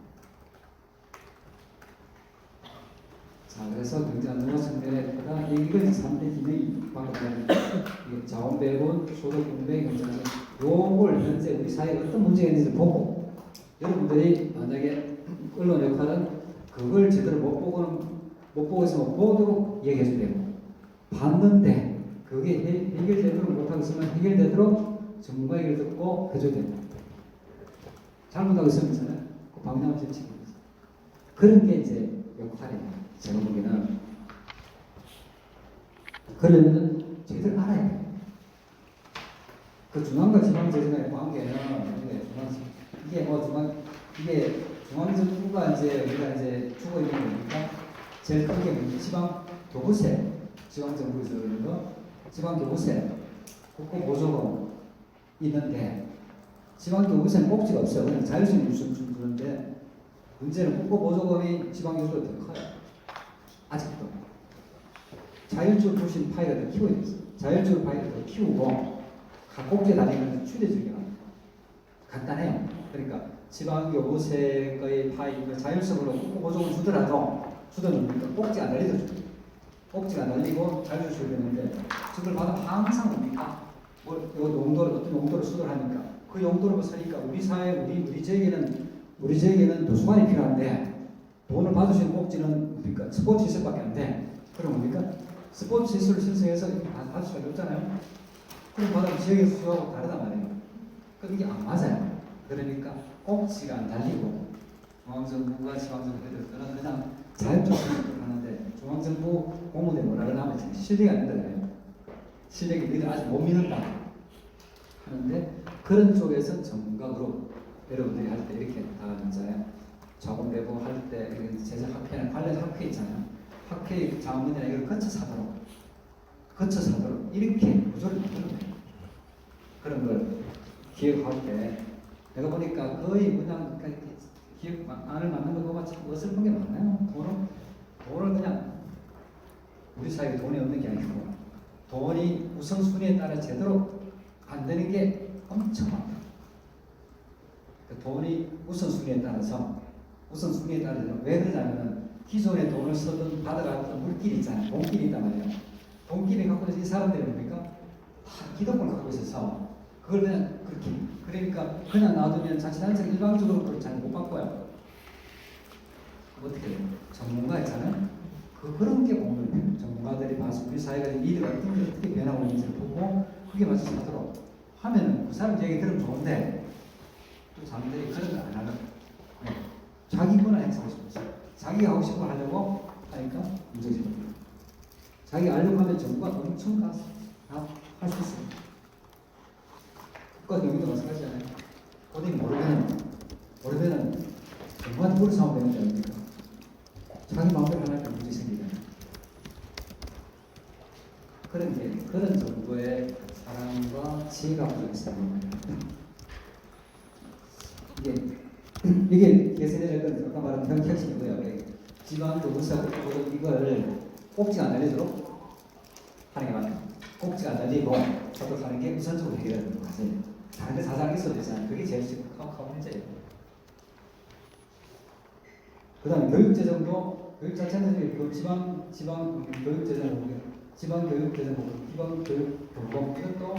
자, 그래서 경제 안정화 측면에 이걸 3대 기능이 방금 자원 배분, 소득 분배, 경제 안정화 요걸 현재 우리 사회에 어떤 문제가 있는지 보고 여러분들이 만약에 언론 역할은 그걸 제대로 못 보고 있으면 보도록 얘기해줘야 되고 봤는데 그게 해결되도록 못하고 있으면 해결되도록 전문가 얘기를 듣고 해줘야 됩니다. 잘못하고 있으면 그 방향을 제치고 그런 게 이제 역할이에요. 제가 보기에는 그러면은 제대로 알아야 돼요. 그 중앙과 지방재정의 관계는 이게 중앙정부가 이제 우리가 이제 주고 있는 거니까 제일 큰 게 뭐지? 지방 교부세, 지방정부에서 그러는 거, 지방 교부세, 국고보조금 있는데 지방 교부세는 꼭지가 없어요. 그냥 자율性유수를 주는데 문제는 국고보조금이 지방 유수가 더 커요. 아직도 자율적 부신 파이가 더 키워야 있어요. 자율적 파이를 더 키우고 각 꼭지에 다니는 추려주기가 간단해요. 그러니까 지방교부세의 파이, 자율성으로 국고보조금 주더라도 꼭지 안 날리죠. 꼭지가 안 날리고 자율적으로 되는데 그걸 받으면 항상 뭡니까? 요 용도를 어떤 용도를 수도하니까 그 용도로 쓰니까 우리 사회 우리 지역에는 도서관이 필요한데 돈을 받을 수 있는 꼭지는 뭡니까? 스포츠 시설밖에 안 돼. 그럼 뭡니까? 스포츠 시설을 신청해서 받을 수가 없잖아요. 그럼 받으면 지역에서 수요하고 다르단 말이에요. 그게 안 맞아요. 그러니까 꼭지가 안 달리고 중앙정부가 지방정부들은 그냥 자율적으로 하는데 중앙정부 공무원들이 뭐라 그러냐면 실력이 안 된다 그래요. 실력이 너희들 아직 못 믿는다 하는데 그런 쪽에서 전문가로 여러분들이 할 때 이렇게 나가잖아요. 자본 배부 할 때 제작 학회는 관련 학회 있잖아요. 학회 자문이나 이걸 거쳐서 하도록 이렇게 구조를 만드는 거예요. 그런 걸 기획할 때 내가 보니까 거의 그냥 기획안을 만든 거 보면 참 어설픈 게 많아요. 돈을 그냥 우리 사회에 돈이 없는 게 아니고 돈이 우선순위에 따라 제대로 안 되는 게 엄청 많다. 그 돈이 우선순위에 따라서 왜 그러냐면은 기존에 돈을 쓰던 받아갔던 물길이 있잖아요. 돈길이 있단 말이에요. 돈길이 갖고 있는 이 사람들이 뭡니까? 다 기득권을 갖고 있어서 그걸 그냥 그렇게 그러니까 그냥 놔두면 자치단체가 일방적으로 그걸 잘 못 바꿔요. 어떻게 해요? 전문가 있잖아요. 그런 게 공부예요. 전문가들이 봐서 우리 사회가 이들 어떻게 변하고 있는지를 보고 그게 맞춰서 하도록 하면은 그 사람 얘기 들으면 좋은데 또 사람들이 그런 걸 안 하는 자기 거나 행사하고 싶었어요. 자기가 하고 싶은 거 하려고 하니까 문제죠. 자기 알려고 하면 정부가 엄청 다 할 수 있어요. 국가 경기도 마찬가지잖아요. 어디 모르면 정부한테 물을 사면 되는 게 아닙니까? 자기 마음대로 하니까 문제 생기잖아요. 그런 정도의 사랑과 지혜가 부족했어요. 이게 개세대는 아까 말한 병혁신이고요. 지방도 문사고 이걸 꼭지가 안 날리도록 하는 게 맞아요. 꼭지가 안 날리고 접촉하는 게 우선적으로 해결하는 거지. 다른데 사상 있어도 되잖아요. 그게 제일 심각한 문제예요. 그 다음에 교육재정도 교육 자체는 그 지방 교육재정 지방교육교공 이것도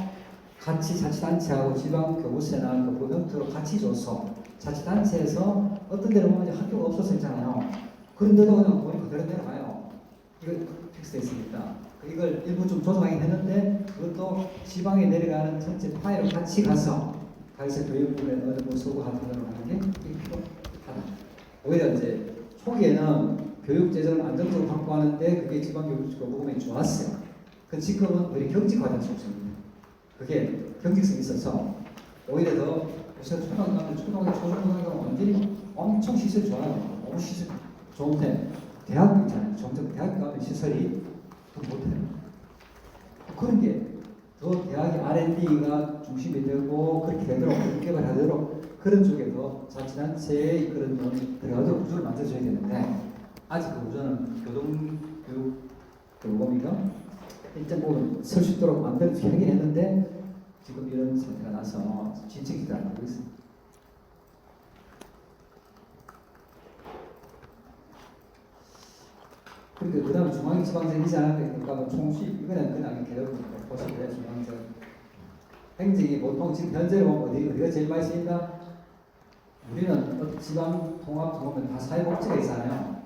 같이 자치단체하고 지방교부세나 그 형태로 같이 줘서 자치단체에서 어떤 데로 보면 학교가 없어서 있잖아요. 그런데도 그냥 돈이 그대로 내려가요. 이거 픽스되어 있으니까 이걸 일부 좀 조정하긴 했는데 그것도 지방에 내려가는 전체 파일을 같이 가서 가서 교육부에 뭐 서고 같은 걸 하는 게 필요하다. 오히려 이제 초기에는 교육재정을 안정적으로 확보하는데 그게 지방교육부금이 좋았어요. 그 지금은 오히려 경직화된 속성입니다. 그게 경직성이 있어서 오히려 더 요새 초등학교 완전히 엄청 시설이 좋아요. 너무 시설 좋은데 대학교 있잖아요. 점점 대학교 가면 시설이 더 못해요. 그런 게 더 대학의 R&D가 중심이 되고 그렇게 되도록 개발하도록 그런 쪽에 더 자치단체의 그런 돈이 들어가도록 구조를 만들어줘야 되는데 아직 그 구조는 교육교범위가 일단 뭐 설 수 있도록 만들어서 하긴 했는데 지금 이런 사태가 나서 진척이 잘 안 되고 있습니다. 그러니까 그 다음 중앙지방정이잖아요. 그러니까 총수 이거는 그냥 개념 보시면 돼요. 중앙정 행정이 보통 지금 현재로 보면 어디가 제일 많이 쓰인다? 우리는 지방 통합 보면 다 사회복지가 있잖아요.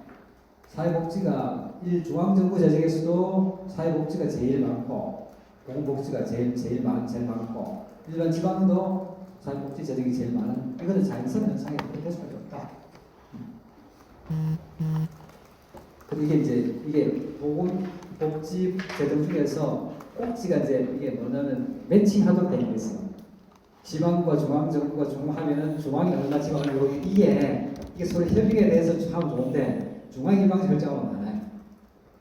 사회복지가 중앙정부 재정에서도 사회복지가 제일 많고 보건복지가 제일 많고 일반 지방도 사회복지 재정이 제일 많은 이거는 자연스러운 현상이 그렇게 될 수밖에 없다. 그리고 이게 보건복지 재정 중에서 꼭지가 이게 뭐냐면 매칭하도록 되어 있어요. 지방과 중앙정부가 중하면은 중앙이 얼마 지방을 이루고 이게 서로 협의에 대해서 참 좋은데 중앙 일방 결정하면 많아요.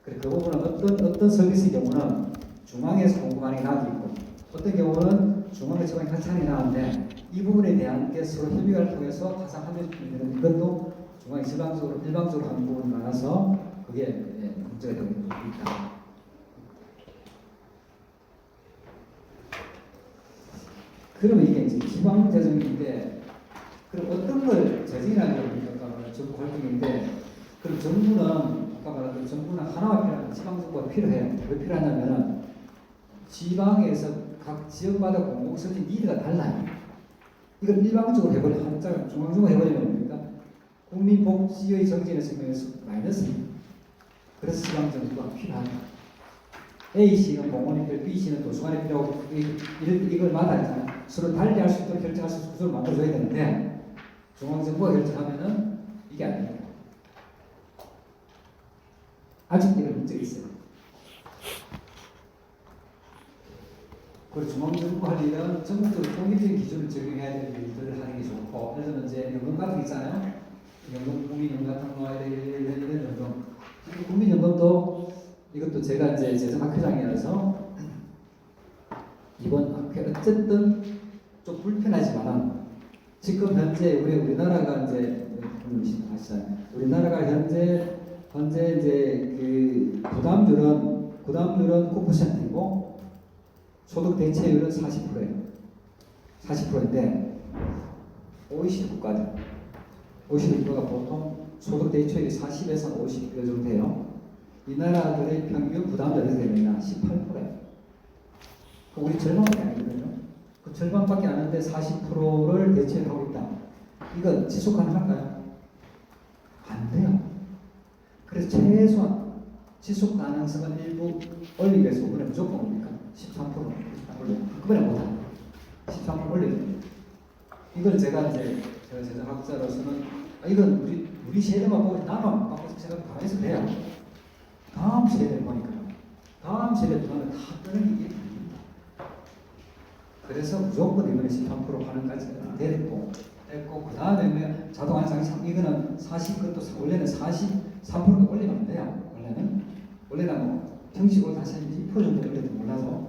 그래서 그 부분은 어떤 서비스의 경우는 중앙에서 공급하는 게 나도 있고 어떤 경우는 중앙에서 지방이 같이 하는 게 나은데 이 부분에 대한 게 서로 협의를 통해서 가상 합의되는 이것도 중앙이 일방적으로 하는 부분이 많아서 그게 문제가 되고 있다. 그러면 이게 이제 지방 재정인데 그럼 어떤 걸 재정이라는 걸 아까 정부 활동인데 그럼 정부는 아까 말한 정부는 하나가 필요한 지방정부가 필요해요. 왜 필요하냐면은 지방에서 각 지역마다 공공성의 니드가 달라요. 이걸 일방적으로 해버리면 한자를 중앙정부가 해버리면 뭡니까? 국민복지의 정진의 측면에서 마이너스입니다. 그래서 지방정부가 필요합니다. A씨는 공원이 필요, B씨는 도서관이 필요하고 이걸 마다 서로 달리 할 수 있도록 결정할 수 있는 구조를 만들어줘야 되는데 중앙정부가 결정하면은 이게 아닙니다. 아직 이런 문제가 있어요. 그리고 중앙정부관리는 전국적으로 통일적인 기준을 적용해야 될 일들을 하는 게 좋고, 예를 들면 이제 연금 같은 거 있잖아요. 연금, 국민연금 같은 거, 이런 연금. 국민연금도 이것도 제가 이제 재정학회장이라서 이번 학회 어쨌든 좀 불편하지만은 지금 현재 우리나라가 이제 우리나라가 현재 이제 그 부담률은 9%이고 소득 대체율은 40%예요. 40%인데 OECD 국가죠. OECD 국가가 보통 소득 대체율이 40에서 50 정도 돼요. 이 나라들의 평균 부담률이 어떻게 되느냐? 18%예요. 우리 절반밖에 안 되거든요. 그 절반밖에 안 하는데 40%를 대체하고 있다. 이건 지속 가능할까요? 안 돼요. 그래서 최소한 지속 가능성은 일부 올리기 위해서 이번에 무조건 옵니까? 13% 올려. 한꺼번에 못합니다. 13% 올려요. 이걸 제가 재정학자로서는 이건 우리 세대만 보고 나만 바꿔서 제가 가만히 돼요. 다음 세대를 보니까 다음 세대 보면 다 뜨는 게 됩니다. 그래서 무조건 이번에 13% 하는까지 됐고 그 다음에 자동화 장착 이거는 40그것도 원래는 43% 올리면 안 돼요. 원래는 뭐 형식으로 다시 2% 정도 올려도 몰라서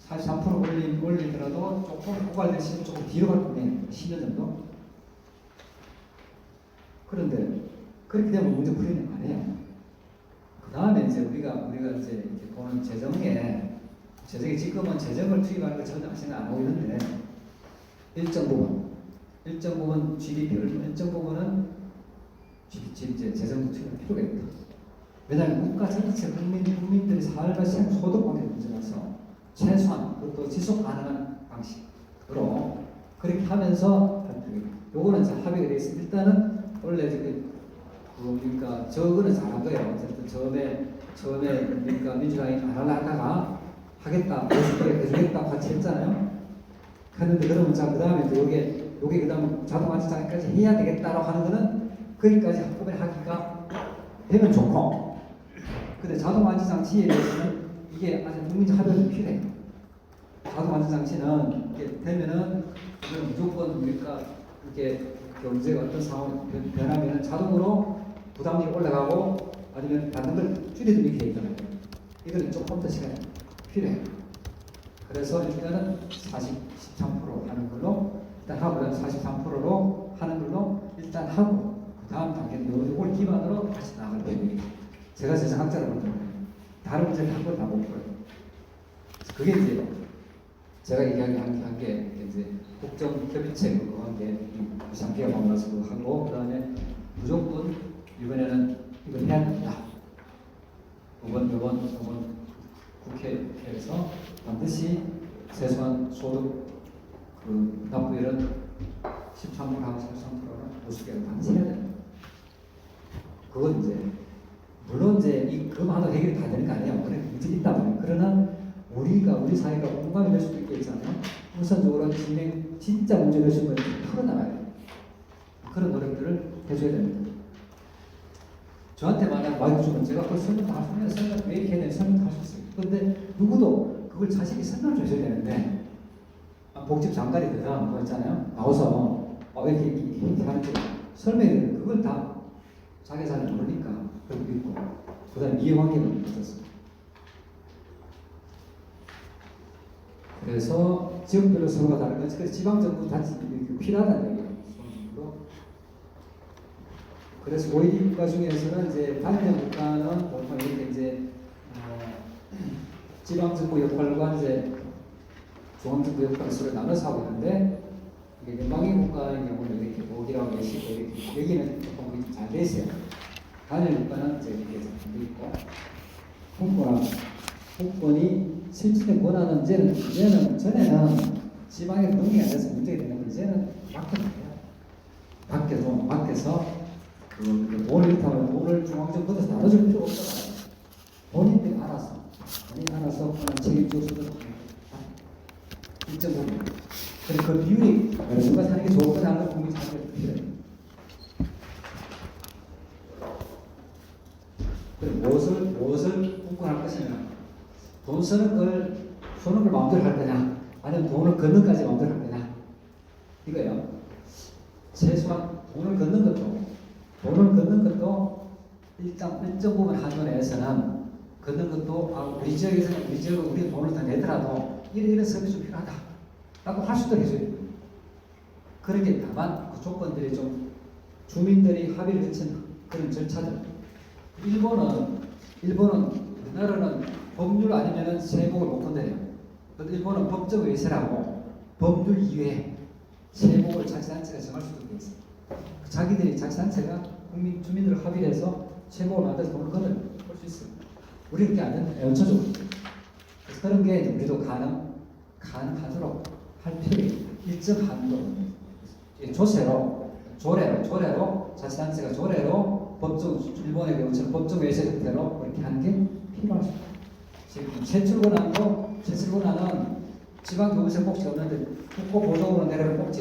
43% 올리더라도 조금 고갈된 시점 조금 뒤로 갈 거네요. 10년 정도. 그런데 그렇게 되면 문제 풀리는 거 아니에요. 그 다음에 이제 우리가 이제 이렇게 보는 재정이 지금은 재정을 투입하는 거 전혀 생각 안 하고 있는데 일정 부분 GDP를 일정 부분은 이제 재정도 투입할 필요가 있다. 왜냐하면 국가 전체 국민들이 살과 소득관계 문제라서 최소한 그것도 지속 가능한 방식으로 그렇게 하면서 요거는 이제 합의가 되어 있습니다. 일단은 원래 그러니까 저거는 잘한 거예요. 어쨌든 처음에 그러니까 민주당이 안 하려다가 하겠다, 해주겠다 같이 했잖아요. 했는데 그러면 자 그 다음에 또 요게 그 다음 자동화 장치까지 해야 되겠다라고 하는 거는 거기까지 한꺼번에 하기가 되면 좋고, 근데 자동화 장치에 대해서는 이게 아주 국민적 합의가 필요해요. 자동화 장치는 이게 되면은 이건 무조건 우리가 이렇게 경제가 어떤 상황이 변하면 자동으로 부담이 올라가고 아니면 받는 걸 줄이든 이렇게 있잖아요. 이거는 조금 더 시간이 필요해요. 그래서 일단은 13% 하는 걸로 일단 하고 43%로 하는 걸로 일단 하고 그 다음 단계는 이걸 기반으로 다시 나아갈 겁니다. 제가 재정학자로 볼 때는 다른 문제는 한 번 다 못 풀어요. 그게 이제 제가 이야기한 게 이제 국정협의체하고 함께 장기가 만나서 하고 그 다음에 무조건 이번에는 이걸 해야 된다. 이번 국회에서 반드시 최소한 소득 그 납부율은 13%하고 13%는 보수계를 반드시 해야 된다. 그건 이제 물론 이제 그만도 해결이 다 되는 거 아니에요. 그래 문제 있다 말이에요. 그러나 우리 사회가 공감이 될 수도 있겠잖아요. 우선적으로 진짜 문제 될 수 있는 걸 풀어나가야 돼요. 그런 노력들을 해줘야 됩니다. 저한테 만약 마이크 주면 제가 그걸 설명 왜 이렇게 해야 되는지 설명할 수 있어요. 그런데 누구도 그걸 자식이 설명을 줘야 되는데 복집 장관이든 뭐 있잖아요. 나와서 왜 이렇게 하는지 설명해야 되는데 그걸 다 자기 사람이 모르니까 그러고 있고 그 다음에 이해관계는 없었어요. 그래서 지역별로 서로가 다른 거지. 그래서 지방정부 단지 필요하다는 얘기예요. 그래서 OECD 국가 중에서는 이제 단일 국가는 보통 이렇게 이제 지방정부 역할과 이제 중앙정부 역할을 서로 나눠서 하고 있는데 이게 연방의 국가의 경우는 이렇게 보기라고 계시고 이렇게 여기는 조금 잘 돼 있어요. 단일 국가는 이제 이렇게 잘 돼 있고 국권이 실질의 권한은 이제는 전에는 지방에 분명히 안 돼서 문제가 되는데 이제는 밖에서 돈을 이렇게 하면 돈을 중앙정부에서 나눠줄 필요가 없잖아요. 본인들이 알아서 책임져서도 일정 부분. 그래서 그 비율이 어느 순간 사는 게 좋거나 하는 국민 사회가 필요해요. 그리고 돈 쓰는 걸 마음대로 할 거냐, 아니면 돈을 걷는 까지 마음대로 할 거냐, 이거요. 최소한 돈을 걷는 것도 일정 부분 한도 내에서는 걷는 것도 우리 지역에서는 우리 지역은 우리 돈을 다 내더라도 이런 서비스 좀 필요하다 라고 할 수도 해줘야 돼요. 그렇게 다만 그 조건들이 좀 주민들이 합의를 거친 그런 절차들. 일본은 우리나라는 법률 아니면은 세목을 못 건드려요. 일본은 법적 외세라고 법률 이외에 세목을 자치단체가 정할 수도 있어요. 자기들이 자치단체가 주민들을 합의를 해서 세목을 만들어서 돈을 건드려 볼수 있어요. 우리는 그게 안 된다. 연초적으로. 그래서 그런 게 우리도 가능하도록 할 필요가 일정 한도. 조례로 자치단체가 조례로 법정 일본의 경우처럼 법정 외세 형태로 그렇게 하는 게 필요하죠. 지금 제출권한은 지방교부세 꼭지가 없는데 국고보도으로 내려오는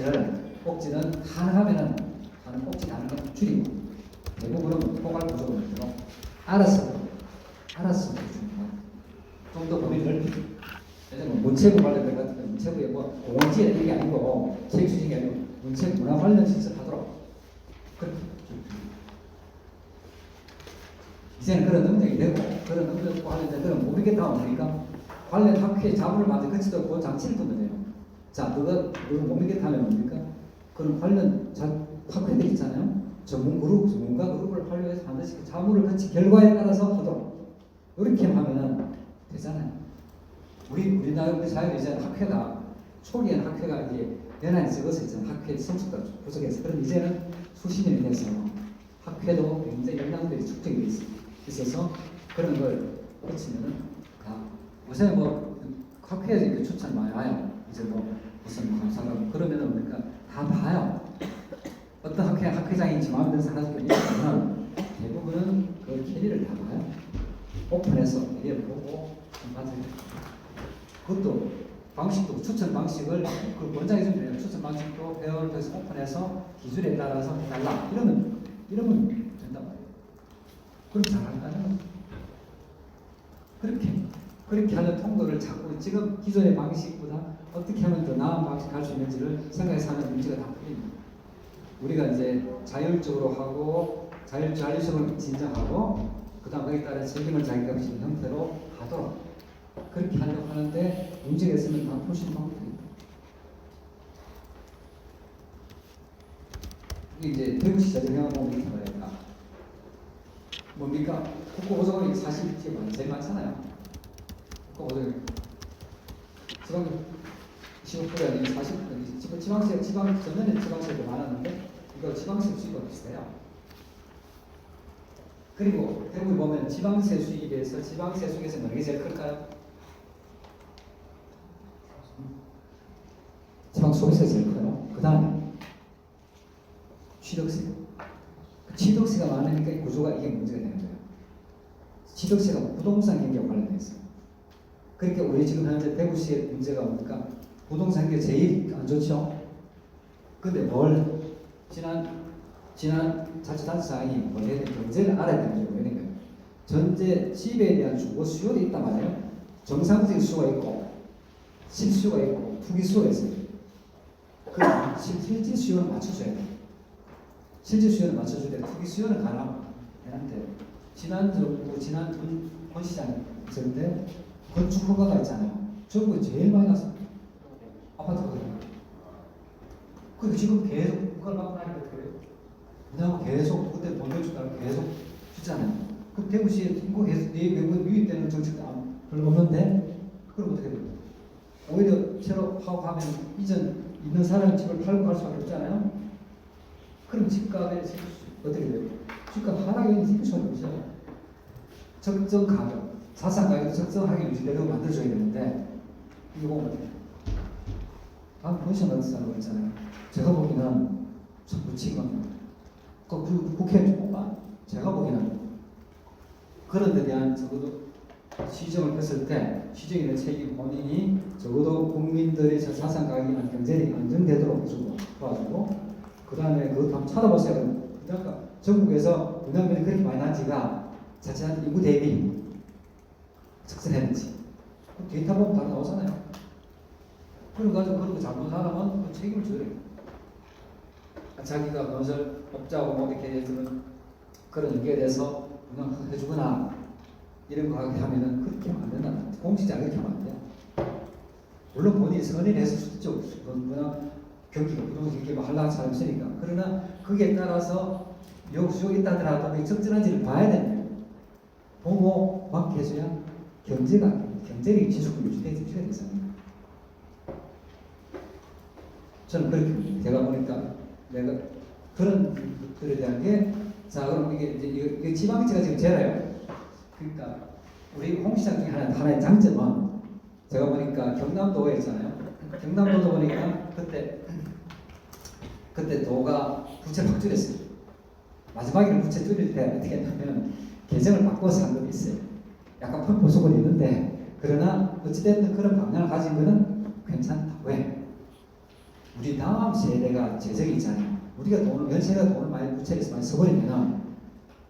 꼭지는 가능하면은 다른 꼭지 다른 건 줄이고 대부분은 포괄 구조로 만들어 알았어 좀더 범위 넓히고. 예를 들면 문체부 관련된 것 같은 문체부에 뭐 공원지에 이게 아니고 체육 수준이 아니고 문체부 문화 관련 시설하도록 그렇게. 이제는 그런 능력이 되고 그런 능력과 관련된 그런 모르겠다 뭡니까? 관련 학회 자문을 만들 거치도 그 장치를 두면 돼요. 자, 그거 못 믿겠다 하면 뭡니까? 그런 관련 학회들 있잖아요. 전문가 그룹을 활용해서 반드시 자문을 거치 결과에 따라서 하도록 이렇게 하면은 되잖아요. 우리나라 우리 사회에 이제 학회가 초기에는 학회가 이게 연한이 적어서 있잖아요. 학회 성숙도 부족해서. 그럼 이제는 수십 년이 돼서 학회도 굉장히 역량들이 축적이 있어서 그런 걸 거치면은 요새 뭐 학회에서 이렇게 추천 많이 와요. 이제 뭐 무슨 감사하고 그러면은 우리가 다 봐요. 어떤 학회장인지 마음에 드는 사람들이 있으면 대부분은 그 캐리를 다 봐요. 오픈해서 캐리를 보고 받아요. 그것도 방식도 추천 방식을 그 원장이 좀 돼요. 추천 방식도 배열을 해서 오픈해서 기술에 따라서 해달라. 이러면 된단 말이에요. 그럼 잘할까요? 그렇게 하는 통도를 찾고 지금 기존의 방식보다 어떻게 하면 더 나은 방식 갈 수 있는지를 생각해서 하는 문제가 다 풀립니다. 우리가 이제 자율적으로 하고 자율성을 진정하고 그다음 거기에 따라 책임을 자기가 지는 형태로 하도록 그렇게 하려고 하는데 문제가 있으면 다 풀 수 있는 방법입니다. 이게 이제 대구시 자정형하고 이렇게 말합니다. 뭡니까? 국고보조금이 사실 제일 많잖아요. 국고보조금 지방 15% 아니면 40% 지방세 전년에 지방세도 많았는데 이거 지방세 수익과 비슷해요. 그리고 대부분 보면 지방세 수익에서 지방세 수익에서 어느 게 제일 클까요? 지방소비세가 제일 커요. 그 다음에 취득세. 취득세가 많으니까 이 구조가 이게 문제가 되는 거예요. 취득세가 부동산 경기와 관련되어 있어요. 그러니까 우리 지금 현재 대구시의 문제가 뭡니까? 부동산 경기가 제일 안 좋죠. 근데 뭘 지난 자치단체장이 뭘 해야 되는 경제를 알아야 되는 게 뭐냐는 거예요. 전제 집에 대한 주거 수요도 있단 말이에요. 정상적인 수요가 있고 실수요가 있고 투기 수요가 있어요. 그 실질 수요는 맞춰줘야 돼요. 실질 수요는 맞춰줘야 돼요. 투기 수요는 가능한데 지난 권 시장이 있었는데 건축 허가가 있잖아요. 전국에 제일 많이 났어요. 아파트거든요. 그 지금 계속 그걸 받고 나니까 그래요. 그냥 계속 그때 돈 내주다가 계속 주잖아요. 그 대구시에 인구 계속 유입되는 정책도 별로 없는데 그럼 어떻게 돼요? 오히려 새로 파업하면 이전 있는 사람 집을 팔고 갈 수밖에 없잖아요. 그럼 집값에 어떻게 돼요? 집값 하락이 생길 수밖에 없죠. 적정 가격, 자산 가격도 적정하게 유지되도록 만들어줘야 되는데 이거 보면 어떻게 돼요? 다음 포지션 같은 사람 있잖아요. 제가 보기에는 참 묻히기만 국회의원 좀 뽑아. 제가 보기에는 그런 데 대한 적어도 시정을 했을 때 시정인의 책임 본인이 적어도 국민들의 자산 가격이 경제력이 안정되도록 해주고 도와주고 그 다음에 그것도 한번 찾아보세요. 그러니까 전국에서 분양면이 그렇게 많이 난지가 자칫한 인구 대비 적절했는지 그 데이터 보면 다 나오잖아요. 그런 가지고 그런 거 잘못 사람은 그 책임을 져야 돼요. 자기가 건설 업자하고 뭐 이렇게 해주는 그런 연계에 대해서 운영해주거나 이런 거 하면은 그렇게 하면 안 된다. 공직자 그렇게 하면 안 돼요. 물론 본인이 선의를 했을 수도 있죠. 그냥 경기가 부동산 경기가 하려는 사람이 있으니까. 그러나 거기에 따라서 역수욕이 있다 하더라도 적절한지를 봐야 됩니다. 보고 막 해줘야 경제력이 지속을 유지돼야 되잖아요. 저는 그렇게 봅니다. 제가 보니까 내가 그런 것들에 대한 게, 자, 그럼 이게 지방지가 지금 제라요. 그러니까 우리 홍시장 중에 하나의 장점은 제가 보니까 경남도에 있잖아요. 경남도도 보니까 그때 도가 부채를 확 줄였어요. 마지막에는 부채 줄일 때 어떻게 했냐면 계정을 바꿔서 한 것도 있어요. 약간 보수권이 있는데, 그러나 어찌됐든 그런 방향을 가진 거는 괜찮다. 왜? 우리 다음 세대가 재정이 있잖아요. 우리가 연세가 돈을 많이 부채에서 많이 써버리면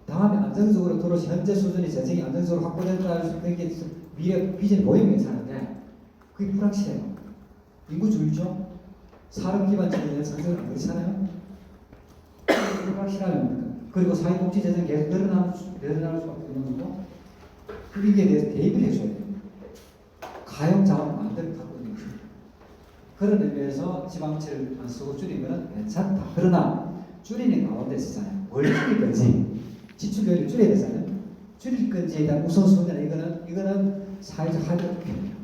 다음에 안정적으로 들어오시 현재 수준의 재정이 안정적으로 확보된다 할 수 있는 게 미래 비전이 보이면 괜찮은데 그게 불확실해요. 인구 줄죠? 산업 기반적인 성장을 안 그렇잖아요. 불확실하면 그리고 사회복지 재정이 계속 늘어날 수밖에 없는 거고 그게 대해서 대입을 해줘야 돼요. 가용 자원 만들 갖고 있는 거죠. 그런 의미에서 지방채를 안 쓰고 줄이면 괜찮다. 그러나 줄이는 가운데 있잖아요. 뭘 줄일 건지 지출료를 줄여야 되잖아요. 줄일 건지에 대한 우선순위는 이거는 사회적 합의가 필요해요.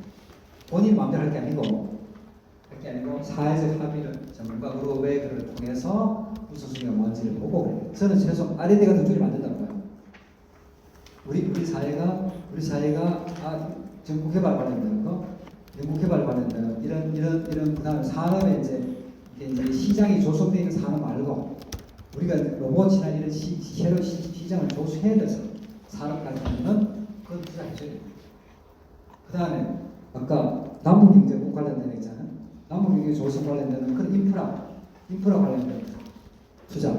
본인 마음대로 할 게 아니고 사회적 합의를 전문가 그룹의 그걸 통해서 우선순위가 뭔지를 보고 그래요. 저는 최소 R&D가 더 줄이면 안 된다고 봐요. 우리 사회가 정보개발 관련된 거, 연구개발 관련된 이런 그다음에 산업에 이제 시장이 조성되어 있는 산업 말고 우리가 로봇이나 이런 새로 시장을 조성해야 돼서 산업까지 하면은 그건 투자해줘야 돼요. 그 다음에 아까 남북경제국 관련된 거 있잖아요. 남북경제 조성 관련된 그런 인프라 관련된 투자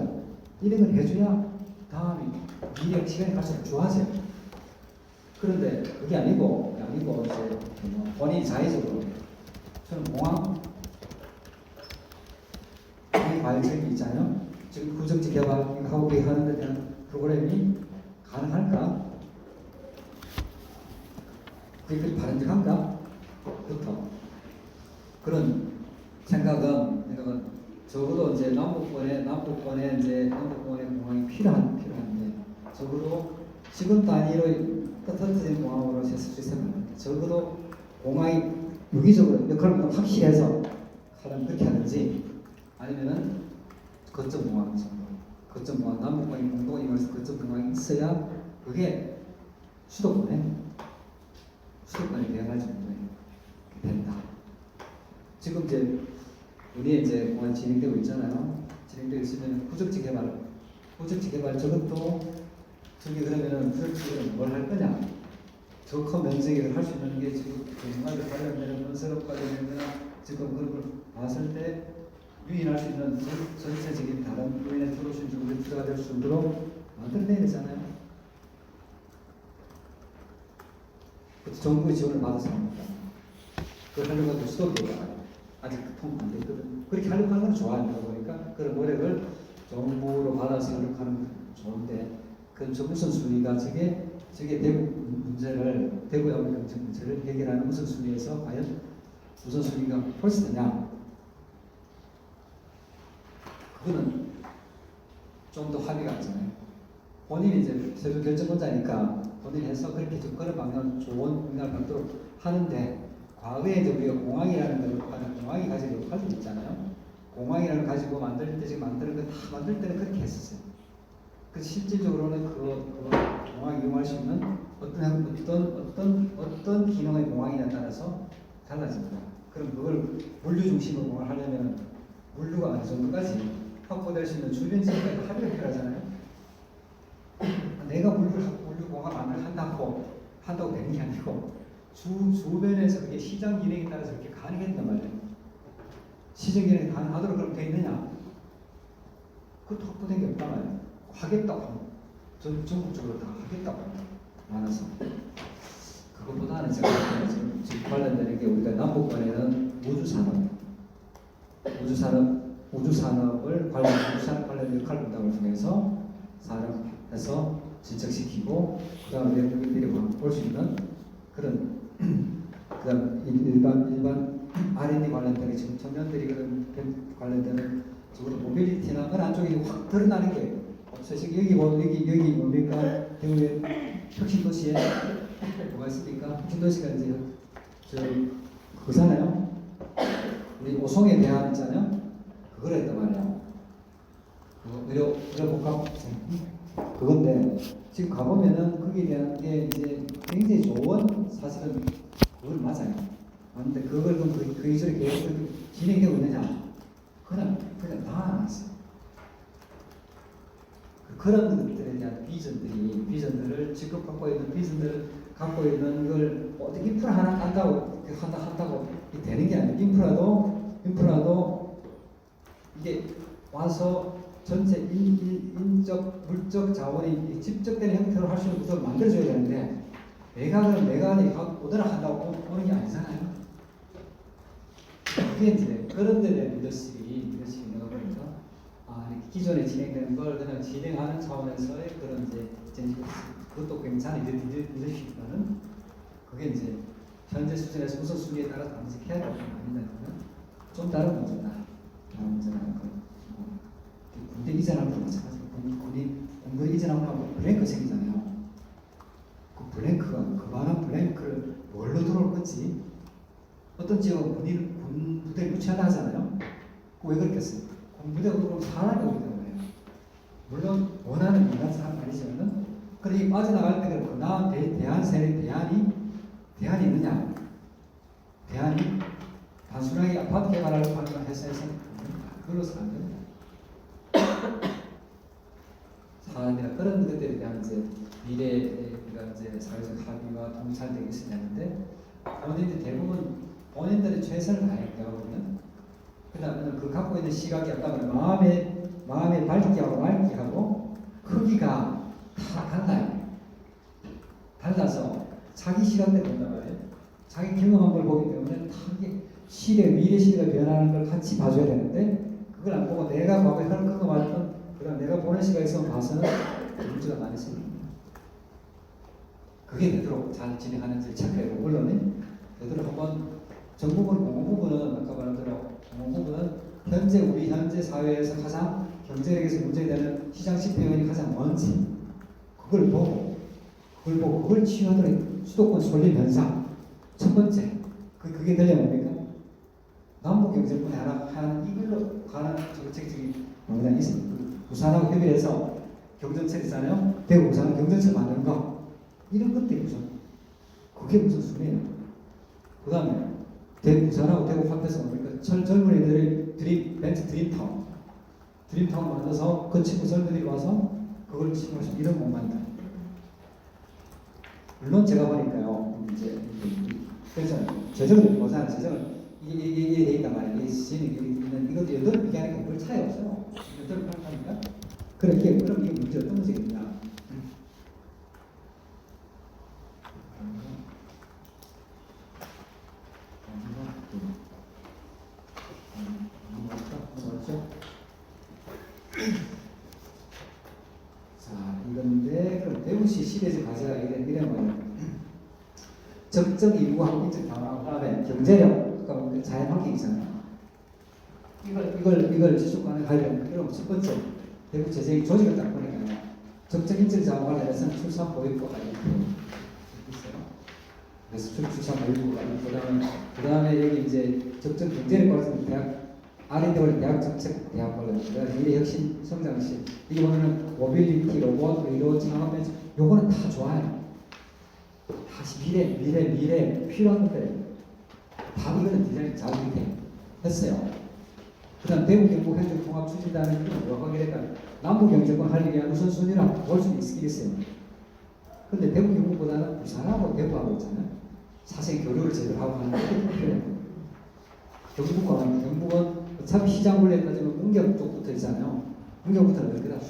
이런 걸 해줘야 다음에 미래 시간이 갈수록 좋아져요. 그런데 그게 아니고 이제 본인이 자의적으로 저는 공항 과열적이 있잖아요. 지금 구정지 개발하고 하는 데 대한 프로그램이 가능할까? 그게 바람직한가? 부터 그런 생각은 적어도 이제 남북권에 공항이 필요한데 적어도 지금 단위로 흩어진 공항으로 했을 수 있으면 합니다. 적어도 공항이 유기적으로 역할을 확실해서 사람 그렇게 하든지 아니면은 거점 공항 정도, 남북권이 공동이 걸려서 거점 공항이 있어야 그게 수도권에 대응할 정도에 된다. 지금 이제 우리 이제 공항 진행되고 있잖아요. 진행되고 있으면 후적지 개발 저것도 저기 그러면은 후적지는 뭘 할 거냐? 저 큰 면적을 할 수 있는 게 지금 공항에 관련되는 건설업 관련되는 지금 그런 걸 봤을 때 유인할 수 있는 전체적인 다른 유인에 들어오신 정도의 투자가 될 수 있도록 만들어내야 되잖아요. 정부의 지원을 받아서 합니다. 그걸 하려고 해도 수도비가 아직 통 안 됐거든. 그렇게 하려고 하는 건 좋아요. 그러니까 그런 노력을 정부로 받아서 하려고 하는 건 좋은데 그 우선순위가 저게 대구 양극경제 문제를 해결하는 우선순위에서 과연 우선순위가 폴스되냐? 그거는 좀 더 합의가 안 되잖아요. 본인이 이제 최종 결정권자니까 본인이 해서 그렇게 접근을 방향 좋은 방향을 갖도록 하는데 과거에 이제 우리가 공항이라는 걸 공항이 가지고 역할이 있잖아요. 공항이라는 걸 가지고 만들 때 지금 만드는 거 다 만들 때는 그렇게 했었어요. 그 실질적으로는 그 공항 이용할 수 있는 어떤 기능의 공항이냐에 따라서 달라집니다. 그럼 그걸 물류 중심으로 공항을 하려면 물류가 어느 정도까지 확보될 수 있는 주변 지역까지 합의가 필요하잖아요. 내가 물류 공항 한다고 되는 게 아니고 주변에서 그게 시장 기능에 따라서 그렇게 가능했단 말이에요. 시장 기능이 가능하도록 그렇게 돼 있느냐? 그것도 확보된 게 없단 말이에요. 하겠다고 하면 전국적으로 다 하겠다고 하면 많아서 그것보다는 지금 관련되는 게 우리가 남북간에는 우주산업을 우주산업 관련 역할 분담을 통해서 산업해서 진척시키고 그다음에 외국인들이 볼 수 있는 그런 그다음 일반 R&D 관련되는 지금 청년들이 그런 관련되는 적어도 모빌리티나 그런 안쪽이 확 드러나는 게 사실 여기 뭡니까 대구의 혁신도시에 뭐가 있습니까? 혁신도시가 이제 그거잖아요. 우리 오송에 대한 있잖아요. 그걸 했단 말이에요. 의료 복합 그건데 지금 가보면은 거기에 대한 게 이제 굉장히 좋은 사실은 그건 맞아요. 그런데 그걸 그 이전에 계속 진행되고 있느냐? 그냥 다 안 했어요. 그런 것들에 대한 비전들을 직접 갖고 있는 비전들을 갖고 있는 걸 어떻게 인프라 하나 한다고 되는 게 아니에요. 인프라도 이게 와서 전체 인적 물적 자원이 집적되는 형태로 할 수 있는 구조를 만들어줘야 되는데 내가 오더라 한다고 오는 게 아니잖아요. 그게 이제 그런 데 대한 리더십이 내가 보니까 기존에 진행되는 걸 그냥 진행하는 차원에서의 그런 이제 그것도 굉장히 리더십이라는 그게 이제 현재 수준에서 우선순위에 따라서 반드시 해야 될 건 아닌다면 좀 다른 문제다. 다른 문제라는 거. 군대 이전하는 거 마찬가지고 군대 이전하고 나면 블랭크 생기잖아요. 그 블랭크가 그만한 블랭크를 뭘로 들어올 건지 어떤 지역은 군 부대를 유치한다 하잖아요. 왜 그렇겠어요? 군부대가 들어오면 사람이 오기 때문에 물론 원하는 인간 사람 아니지만은 그러니 빠져나갈 때 그 다음 대안 세력 대안이 있느냐? 대안이 단순하게 아파트 개발하려고 하는 회사에서 그걸로서 안 됩니다. 사람이나 그런 것들에 대한 이제 미래가 이제 사회적 합의와 통찰되고 있어야 하는데 본인들 대부분 본인들의 최선을 다했다고 보면 그다음에 그 갖고 있는 시각이 아까 마음의 밝기하고 맑기하고 크기가 다 달라요. 달라서 자기 시각대로 본단 말이에요. 자기 경험한 걸 보기 때문에 다 이게 미래 시대가 변하는 걸 같이 봐줘야 되는데 그걸 안 보고 내가 과거에 그런 거 봤던 그다음 내가 보는 시각에서 봐서는 문제가 많이 생깁니다. 그게 되도록 잘 진행하는지 체크해보고 물론 되도록 한번 정부분 공공부문은 아까 말한 대로 공공부문은 우리 현재 사회에서 가장 경제력에서 문제되는 시장 집행원이 가장 뭔지 그걸 보고 그걸 치유하도록 수도권 설립 현상 첫 번째 그게 되려 뭡니까? 남북 경제권에 하나 이걸로 가는 정책적인 방향이 있습니다. 부산하고 협의해서 경전철 있잖아요. 대구 부산은 경전철 만드는 거 이런 것들이죠. 그게 무슨 순이에요. 그 다음에 부산하고 대구 합해서 뭡니까? 젊은 애들이 벤츠 드림타운 만들어서 그 친구 젊은이들이 와서 그걸 치고할 수 있는 이런 공간이다. 물론 제가 보니까요. 이제 그래서 재정을 보잖아요. 재정을 이게 돼 있단 말이에요. 이것도 여덟 얘기하니까 별 차이 없어요. 여덟 팔니까 그럼 이게 문제 어떤 문제겠냐? 자, 이건데 그럼 대구시 시대적 과제가 이런 적정 인구하고 인적 다원하고 그다음에 경제력, 그러니까 자연 환경이잖아요. 이걸 지속하는 관련 그럼 첫 번째 대구 재정의 조직을 딱 보니까요. 적정 인적 자원 관련해서는 출산 보육부가 있어요. 그래서 출산 보육부가 있고 그다음에 여기 이제 적정 경제력 관련해서 대학 R&D 대학 정책 대학 관련 미래 혁신 성장실 이게 보면은 모빌리티 로봇 의료 창업 요거는 다 좋아요. 다시 미래 필요한 것들 다 이거는 디자인 잘 이렇게 했어요. 그다음 대구 경북 행정 통합 추진단은 명확하게 될까 남북 경제권 할 일이 우선순위라 볼 수는 있겠어요. 근데 대구 경북보다는 부산하고 대구하고 있잖아요. 사실 교류를 제대로 하고 하는 게 필요해요. 경북은 어차피 시장 분리에 따지면 문경 쪽부터 있잖아요. 문경부터는 그다음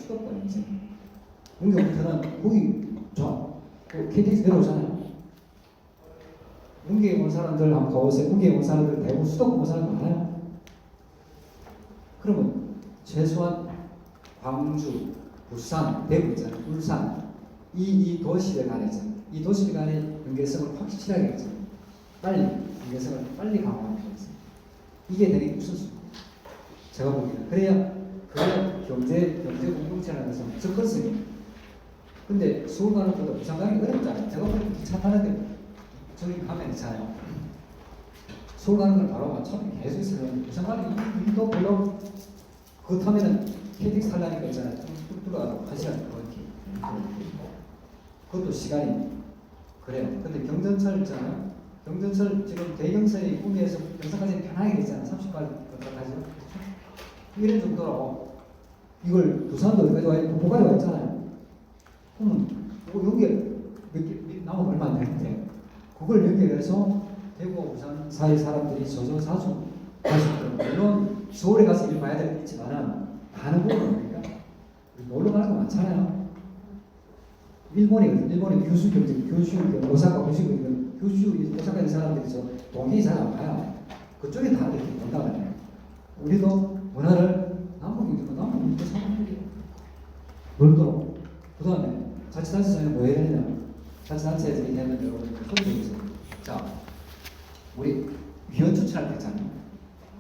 문계에 온 사람들 한번 가보세요. 문계에 온 사람들 대부분 수도권 온 사람 많아요. 그러면 최소한 광주, 부산, 대구 있잖아요. 울산 이 도시들 간에 이 도시들 간의 연계성을 확실하게 빨리 연계성을 빨리 강화하는 거죠. 이게 되게 무슨 수? 제가 보기에는 그래야 경제 공동체라는 것은 접근성이. 근데 서울 가는 것보다 부산 가는 게 어렵잖아요. 제가 보기엔 기차 타는데 저기 가면 있잖아요. 서울 가는 걸 바로 맞춰 계속 있어요. 부산 가는 일도 별로 그거 타면은 KTX 타려니까 있잖아요. 뚝뚝 들어가서 1시간 이렇게. 그것도 시간이 그래요. 근데 경전철 있잖아요. 경전철 지금 대경선이 구미에서 경산까지 편하게 되잖아요. 30분 가죠. 이런 정도라고. 이걸 부산도 어디까지 와 있고 북까지 와 있잖아요. 그러면 여기에 몇개 나오면 얼마 안 되는데 그걸 연결해서 대구와 부산 사이 사람들이 자주 갈 수 있도록. 물론 서울에 가서 일 봐야 될 게 있지만은 가는 거는 그러니까 놀러 가는 거 많잖아요. 일본의 규슈 오사카 오사카 있는 사람들이 저 동경이 잘 안 가요. 그쪽에 다 이렇게 온다고 해요. 우리도 문화를 남북이 사람들이 놀도록. 그 다음에 자치단체장이 뭐 해야 되느냐. 자치단체에서 얘기하면 여러분 그것도 자, 우리 위원 추천할 때 있잖아요.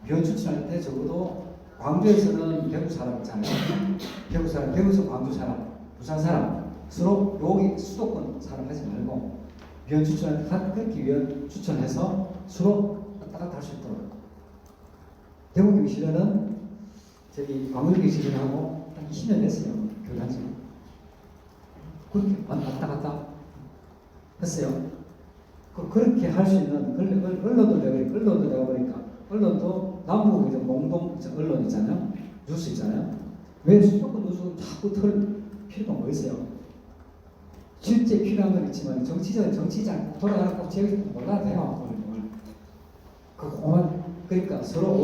위원 추천할 때 적어도 광주에서는 대구 사람 있잖아요. 대구 사람, 대구에서 광주 사람, 부산 사람 서로 여기 수도권 사람 하지 말고 위원 추천할 때 그렇게 위원 추천해서 서로 왔다 갔다 할 수 있도록. 대구 경실련은 저기 광주 경실련하고 한 20년 됐어요. 교류한 지. 그렇게 왔다 갔다 했어요. 그렇게 할 수 있는 언론도 내가 보니까 언론도 남북 공동 언론 있잖아요. 뉴스 있잖아요. 왜 수도권 뉴스 자꾸 틀 필요가 뭐 있어요? 실제 필요한 건 있지만 정치장 돌아가는 꼭 제일 몰라도 돼요. 그러니까 서로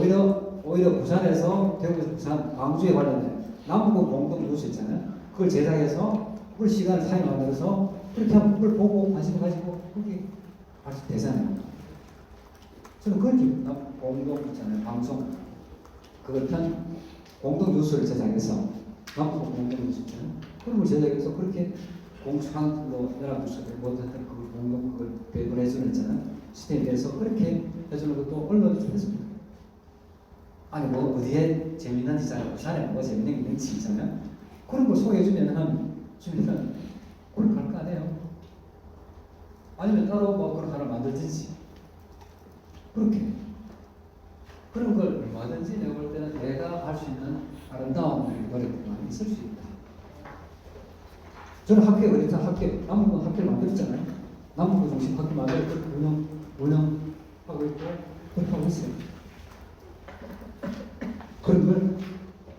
오히려 부산에서 대구에서 부산 광주에 관련된 남북 공동 뉴스 있잖아요. 그걸 제작해서 그걸 시간 타임 만들어서 그렇게 하면 그걸 보고 관심 가지고 그렇게 할 수 되잖아요. 저는 그렇게 공동 있잖아요. 방송 그걸 공동 뉴스를 제작해서 남북 공동 뉴스 있잖아요. 그런 걸 제작해서 그렇게 공수한 연합 뉴스들 못했던 그 공동 그걸 배분해주는 있잖아요. 시스템에 대해서 그렇게 해주는 것도 언론이 좀 했습니다. 아니 뭐 어디에 재밌는 데 있잖아요. 부산에 뭐 재밌는 게 있는지 있잖아요. 그런 걸 소개해주면 주민은 그걸 갈 거 아니에요. 아니면 따로 뭐 그런 하나 만들든지 그렇게 그런 걸 얼마든지 내가 볼 때는 내가 할 수 있는 아름다운 노력이 많이 있을 수 있다. 저는 학교에 그랬죠. 남북은 학교를 만들었잖아요. 남북 중심 학교 만들고 운영하고 있고 그렇게 하고 있어요. 그런 걸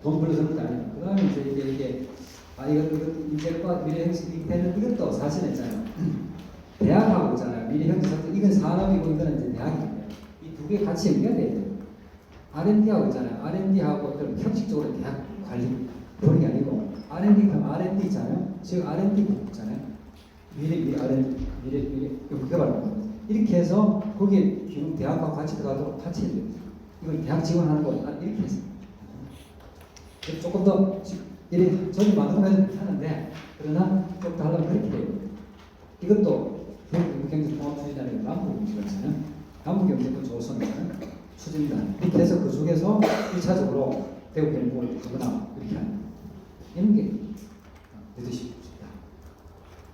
돈 벌어서 그런 게 아니에요. 그 다음에 이제 이게 이건 인재과 미래형식 되는 이것도 사실 있잖아요. 대학하고 있잖아요. 미래형식 이건 산업이고 이거는 이제 대학이에요. 이 두 개 같이 연결돼야 돼요. R&D하고 있잖아요. R&D하고 형식적으로 대학 관리 그런 게 아니고 R&D 있잖아요. 지금 R&D 있잖아요. 미래 개발 이렇게 해서 거기에 기능 대학과 같이 들어가도록 같이 해야 돼요. 이걸 대학 지원하는 거 이렇게 해서 조금 더 이래 전이 만들면 하는데 그러나 좀 더 하려면 그렇게 돼요. 이것도 경제통합추진단의 남북경제잖아요. 남북경제도 조선이잖아요. 추진단 이렇게 해서 그 속에서 1차적으로 대구 경북을 하거나 이렇게 하는 이런 게 되듯이 싶다.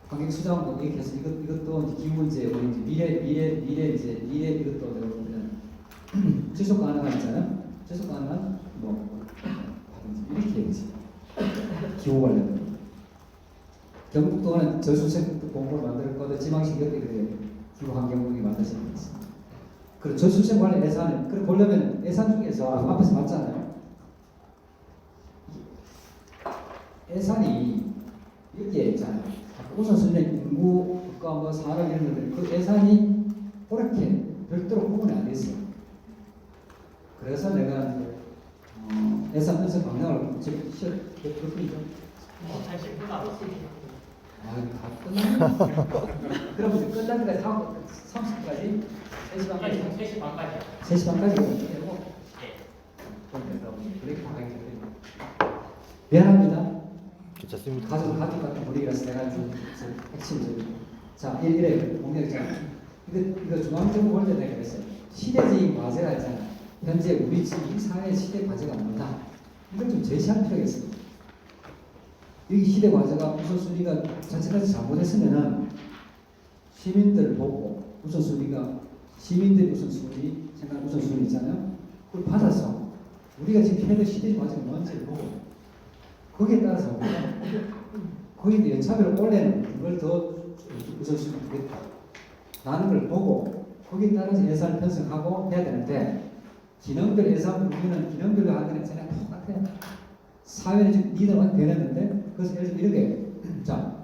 관객수장도 이렇게 해서 이것도 기후문제 미래 이것도 내가 보면 지속 가능한 있잖아요. 지속 가능한 뭐 이렇게 해야지. 기후 관련 경북도는 저수생 공부를 만들 거든 지방시 이것도 그래요. 기후 환경국이 만들어지는 거지. 그리고 저수생 관련 예산을 그래 보려면 예산 중에서 앞에서 봤잖아요. 예산이 여기에 있잖아요. 우선순위 인구, 국가, 뭐 산업 이런 것들 그 예산이 그렇게 별도로 구분이 안 돼 있어요. 그래서 내가 예산 분석 방향을 지금 그렇군요. 다 끝났네. 그럼 이제 끝날 때까지 하고 30까지 3시 반까지 3시 반까지요. 3시 반까지 끝내고 네. 브레이크 방향이 잡혀요. 미안합니다. 괜찮습니다. 가족 같은 분위기라서 내가 좀 핵심적이고. 자, 이래 공략이잖아. 이거 중앙정부 볼 때 내가 그랬어요. 시대적인 과제가 있잖아. 현재 우리 지금 이 사회 시대 과제가 뭐다. 이걸 좀 제시할 필요가 있어요. 이 시대 과제가 우선순위가 자칫하지 잘못했으면은 시민들을 보고 우선순위가 시민들이 우선순위 생각 우선순위 있잖아요. 그걸 받아서 우리가 지금 해야 될 시대 과제가 뭔지를 보고 거기에 따라서 거기에 연차별을 올리는 걸 더 우선순위 두겠다. 라는 걸 보고 거기에 따라서 예산을 편성하고 해야 되는데 기능별 예산 우리는 기능별로 하는 게 전혀 똑같아요. 사회는 지금 리더가 변했는데 그래서 예를 들어 이렇게 자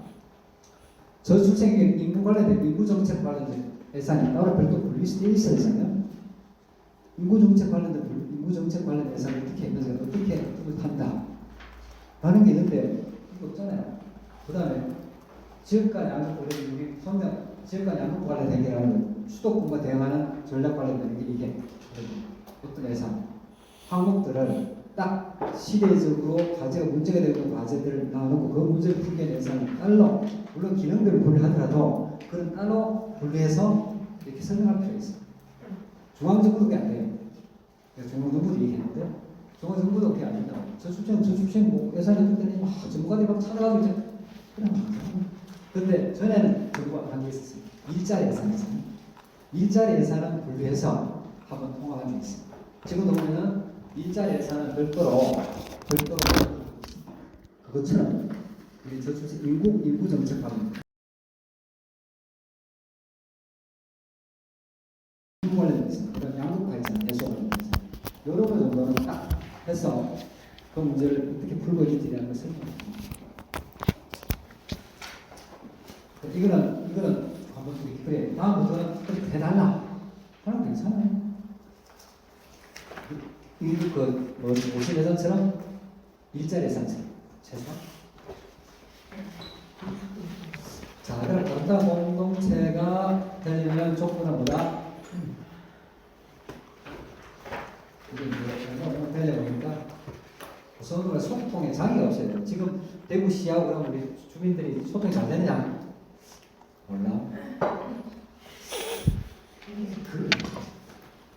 저출생 인구 관련된 인구 정책 관련된 예산이 따로 별도 분리되어 있어야 되잖아요. 인구 정책 관련 예산을 어떻게 했는지 어떻게 한다 라는 게 있는데 이거 없잖아요. 그 다음에 지역간 양극 우리 성장 지역간 양극 관련된 게 아니고 수도권과 대응하는 전략 관련된 게 이게 어떤 예산 항목들을 딱 시대적으로 과제가 문제가 되는 과제들을 나누고 그 문제를 풀기 위한 예산을 따로 물론 기능들을 분리하더라도 그런 따로 분리해서 이렇게 설명할 필요가 있어요. 중앙정부도 그게 안 돼요. 중앙정부도 얘기했는데 중앙정부도 그게 안 된다고. 저출생 뭐 예산이 어떨 때는 전문가들이 막 찾아가지고 이제 근데 전에는 정부가 한 게 있었어요. 일자리 예산이잖아요. 일자리 예산은 분리해서 한번 통화한 적이 있어요. 지금도 보면은 일자리 예산은 별도로 그것처럼 우리 저출생 인구 정책 관련 인구 관련 예산 그런 양극화 예산 예소 관련 예산 이런 거 정도는 딱 해서 그 문제를 어떻게 풀고 있는지라는 것을 이거는 한번 그래 다음부터는 그렇게 해달라 하는 괜찮아요. 그 모신 예산처럼 일자리 예산처럼 최소한. 자, 그럼 어떤 공동체가 되려면 조건은 뭐다? 이게 이제 되려니까 우선은 소통에 장애가 없어야 돼요. 지금 대구시하고 그러면 우리 주민들이 소통이 잘 되느냐? 몰라.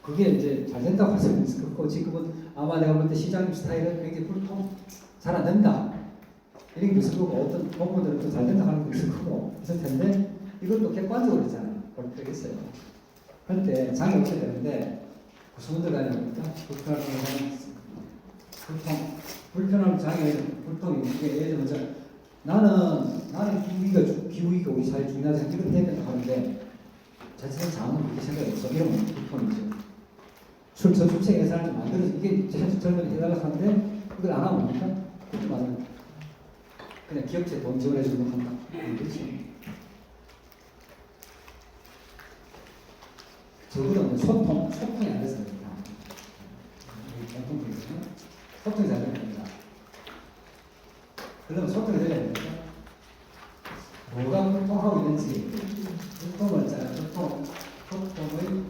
그게 이제 잘 된다고 할 수는 있을 거고 지금은 아마 내가 볼 때 시장님 스타일은 굉장히 불통 잘 안 된다 이런 게 있을 거고 어떤 공무원들은 또 잘 된다 하는 게 있을 거고 있을 텐데 이것도 객관적으로 있잖아요. 볼 필요가 있어요. 할 때 장애 없어야 되는데 구성원들 간에 보니까 불편함 장애 불통이 이게 예를 들어서 나는 기후위기가 우리 사회 중요하지 않게 이렇게 해야 된다 하는데 자체는 장은 그렇게 생각이 없어. 이러면 불통이죠. 저출생 예산을 좀 만들어서 이게 자칫 젊은이 해달라고 하는데 그걸 안 하면 뭡니까? 그것도 맞아요. 그냥 기업체 돈 지원해주는 거 한다. 그렇지. 적어도 소통이 안 돼서 그렇다. 소통이 잘 됩니다. 그러면 소통이 되려야 됩니까? 뭐가 소통하고 있는지 소통을 했잖아요. 소통의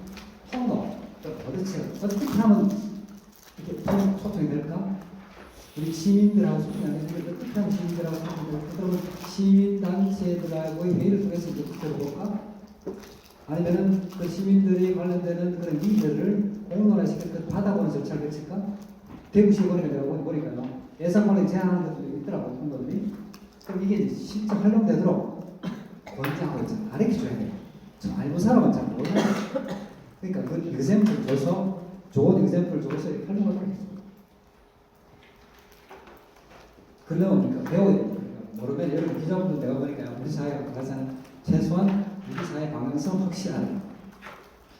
통로 도대체 어떻게 하면 이렇게 소통이 될까? 우리 시민들하고 소통이 안 되는데 어떻게 하면 시민들하고 소통이 될까? 그러면 시민단체들하고의 회의를 통해서 이렇게 들어볼까? 아니면은 그 시민들이 관련되는 그런 리더를 공론화시킬 때 받아보는 절차를 거칠까? 대구시 보니까 내가 보니까요. 예산 관련 제한하는 것도 있더라고요. 공무원들이. 그럼 이게 실제 활용되도록 권장하고 있잖아요. 가르쳐줘야 돼요. 저 알고 사람은 잘 몰라요. 그러니까 그 example 줘서 좋은 example 줘서 활용하도록 해요. 그러면 그러니까 배워야 돼요. 모르면 여러분 기자분들 내가 보니까 우리 사회가 가장 최소한 우리 사회 방향성 확실하다.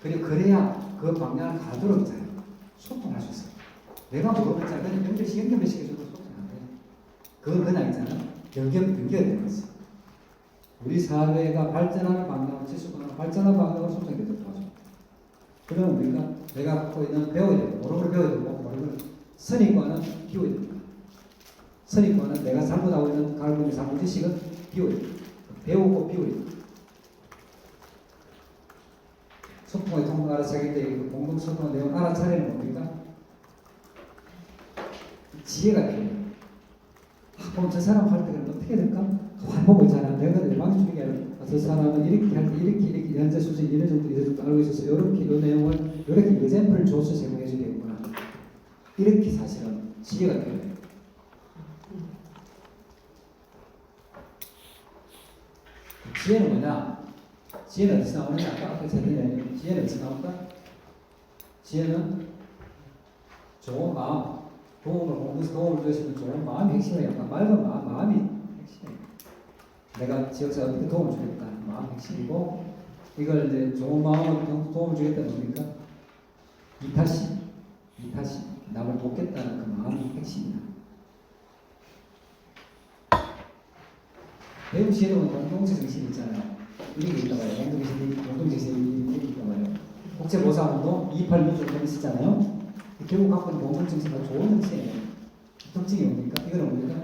그리고 그래야 그 방향을 가도록 있잖아요. 소통할 수 있어요. 내가 모르면 그냥 연결 시켜줘도 소통 안 돼. 그건 그냥 있잖아. 연결되는 거지. 우리 사회가 발전하는 방향을 지속하는 발전하는 방향으로 소통이 되도록 도와줘. 그러면 우리가 내가 갖고 있는 배워야 되고 모르는 배워야 되고 모르는 선입관은 비워야 됩니다. 선입관은 내가 잘못하고 있는 갈고리 잘못 지식은 비워야 됩니다. 배우고 비우리. 소통의 통로 알아차릴 때 공동 소통의 내용 알아차리는 뭡니까? 지혜가 필요해요. 그럼 저 사람 할 때는 어떻게 될까? 가만 보고 있잖아. 내가 내망 주는 게 아니라 저 사람은 이렇게 할 때 이렇게 현재 수준 이런 정도 알고 있어서 이렇게 이 내용을 이렇게 example를 줘서 제공해 주겠구나. 이렇게 사실은 지혜가 필요해요. 지혜는 뭐냐? 지혜는 어디서 나오느냐? 아까 제가 얘기했는데 지혜는 어디서 나올까? 지혜는 좋은 마음, 도움을 주시는 좋은 마음이 핵심이에요. 약간 맑은 마음이 핵심이에요. 내가 지역사회 어떻게 도움을 주겠다 마음이 핵심이고, 이걸 이제 좋은 마음으로 도움을 주겠다는 겁니까? 이타심, 남을 돕겠다는 그 마음이 핵심이다. 배우 지혜로운 공동체 정신이 있잖아요. 이런 게 있단 말이에요. 공동체 정신이 이렇게 있단 말이에요. 국제보상운동 228 민주운동이 있잖아요. 결국 갖고 있는 공동체 정신이 좋은 정신이에요. 특징이 뭡니까? 이거는 뭡니까?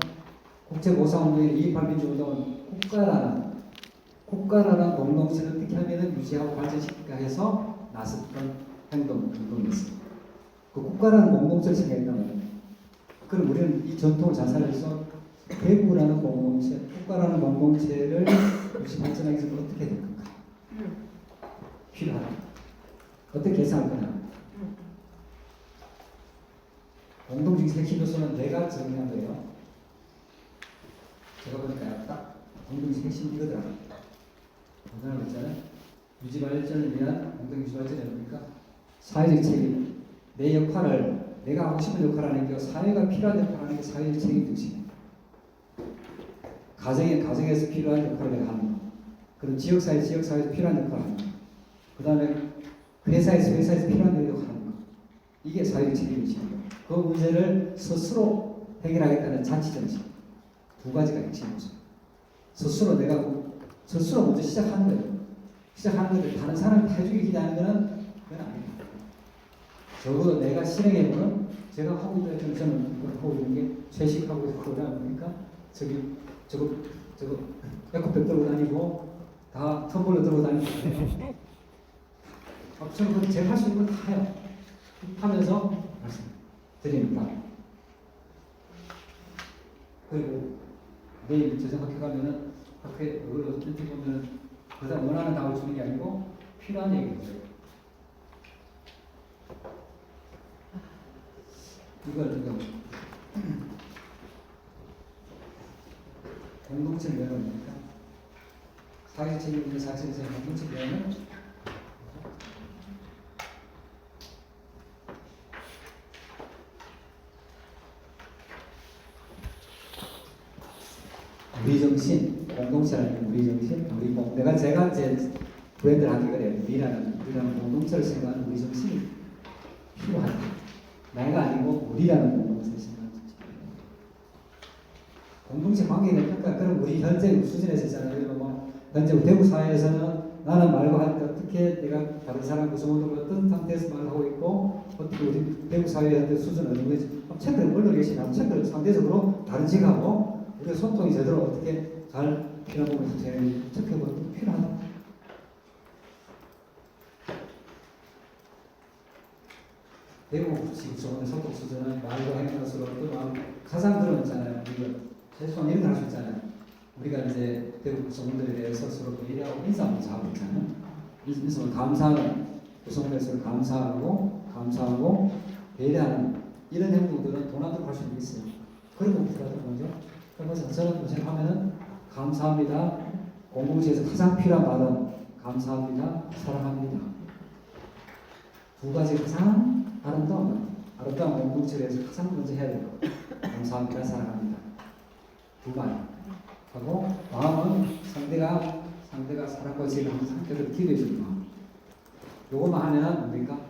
국제보상운동의 228 민주운동은 국가라는 공동체를 어떻게 하면 유지하고 발전시킬까 해서 나섰던 운동이었어요. 그 국가라는 공동체를 생각했단 말이에요. 그럼 우리는 이 전통을 잘 살려서 대구라는 공동체, 국가라는 공동체를 유지 발전하기 위해서 어떻게 될 건가? 필요하다. 어떻게 개선할 거냐? 공동정신의 핵심으로서는 내가 정의한 거예요. 제가 보니까 딱 공동정신 핵심 이거더라고요. 공동을 있잖아요. 유지 발전을 위한 공동유지 발전이 뭡니까? 사회적 책임. 내 역할을 내가 하고 싶은 역할을 하는 게 사회가 필요한 역할을 하는 게 사회적 책임 정신이에요. 가정에서 필요한 역할을 내가 하는 거. 그리고 지역사회에서 필요한 역할을 하는 거. 그 다음에 회사에서 필요한 역할을 하는 거. 이게 사회적 책임 정신이에요. 그 문제를 스스로 해결하겠다는 자치정신. 두 가지가 핵심이죠. 스스로 먼저 시작하는 거예요. 시작하는 건데 다른 사람이 해주기 기대하는 거는 그건 아닙니다. 적어도 내가 실행해보는 제가 하고 있는 저는 이걸 하고 있는 게 채식하고 있는 거라 보니까 저거 에코백 들고 다니고 다 텀블러 들고 다니고 저는 제가 할 수 있는 건 다 해요. 하면서 말씀드립니다. 그리고 내일 저녁학교 가면은 학교에 어떻게 보면은 그다 원하는 답을 주는 게 아니고 필요한 얘기를 해요. 이걸 지금 공동체 면은 뭡니까? 사회적 책임의 자체에서 공동체 면은 우리 정신, 공동체라는 우리 정신, 제가 이제 브랜드를 하기 그래요. 우리라는 공동체를 생각하는 우리 정신이 필요하다. 내가 아니고 우리라는 공동체를 생각하는 정신. 공동체 관계는 평가. 그럼 우리 현재 수준에서 있잖아요. 뭐 현재 대구 사회에서는 나는 말고 할 때 어떻게 내가 다른 사람 구성원들 어떤 상태에서 말을 하고 있고 어떻게 우리 대구 사회의 현재 수준은 어느 정도인지 체크를 올려 계시나 체크를 상대적으로 다른 지역하고 우리가 소통이 제대로 어떻게 잘 필요한 부분에서 제일 체크해보는 게 필요하다. 대부분 지금 소통 수준은 말과 행동으로 또 가장 그런 있잖아요. 우리가 최소한 이런 걸 할 수 있잖아요. 우리가 이제 대부분 구성원들에 대해서 서로 배려하고 인사하고 잘하고 있잖아요. 인사는 감사하는 구성원들에 서로 감사하고 배려하는 이런 행동들은 도나도 할 수 있어요. 그런 거 필요하다는 거죠. 그래서 저는 무슨 하면은 감사합니다. 공동체에서 가장 필요한 말은 감사합니다. 사랑합니다. 두 가지 가장 아름다운 공동체에 대해서 가장 먼저 해야 돼요. 감사합니다. 사랑합니다. 두 말. 하고 마음은 상대가 사랑과 지혜를 항상 함께 기도해 주는 마음. 요거만 하면 뭡니까?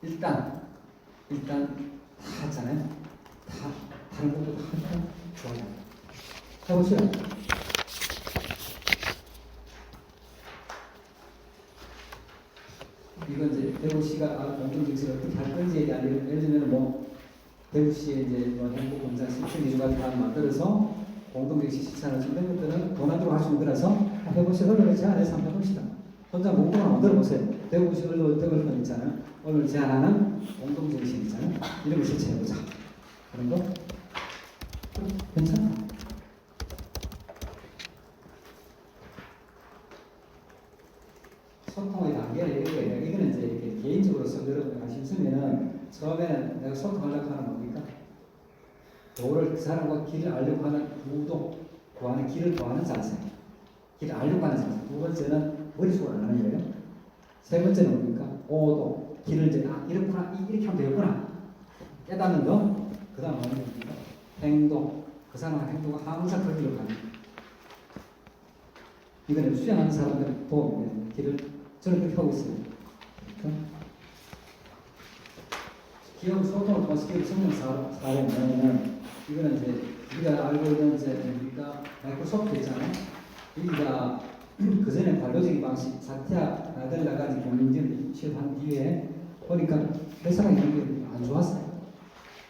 일단 다 했잖아요. 다 다른 것도 다 하니까 좋아요. 해보시죠. 이건 이제 대구시가 공동정신을 어떻게 할 건지에 대한 예를 들면 뭐 대구시에 이제 뭐 행복공장 10층 이주가 다 만들어서 공동정신 실천을 이런 것들은 도난으로 할 수 있는 거라서 한번 해보시고 언론을 제안해서 한번 해봅시다. 혼자 몽골한 한번 들어보세요. 대구시 언론 있잖아요. 언론을 제안하는 공동정신 있잖아요. 이런 걸 실천해보자. 그런 거 괜찮아. 소통의 단계는 이거예요. 이거는 이제 이렇게 개인적으로서 여러분이 관심 있으면은 처음에는 내가 소통하려고 하는 뭡니까? 도를 그 사람과 길을 알려고 하는 구도, 구하는 길을 구하는 자세. 길을 알려고 하는 자세. 두 번째는 머릿속으로 안 하는 거예요. 세 번째는 뭡니까? 오도, 길을 이제 이렇구나, 이렇게 하면 되겠구나. 깨닫는 거. 그 다음 뭐는 뭡니까? 행동. 그 사람의 행동은 항상 그 길로 가는 거예요. 이거는 수행하는 사람들은 도움이 돼요. 길을 저는 그렇게 하고 있어요. 그러니까 기업 소통을 통해서 기업 성공 사례 뭐냐면 이거는 이제 우리가 알고 있는 이제 우리가 마이크로소프트 있잖아요. 여기가 그 전에 관료적인 방식 사티아 나델라까지 경영진을 취업한 뒤에 보니까 회사가 경영이 안 좋았어요.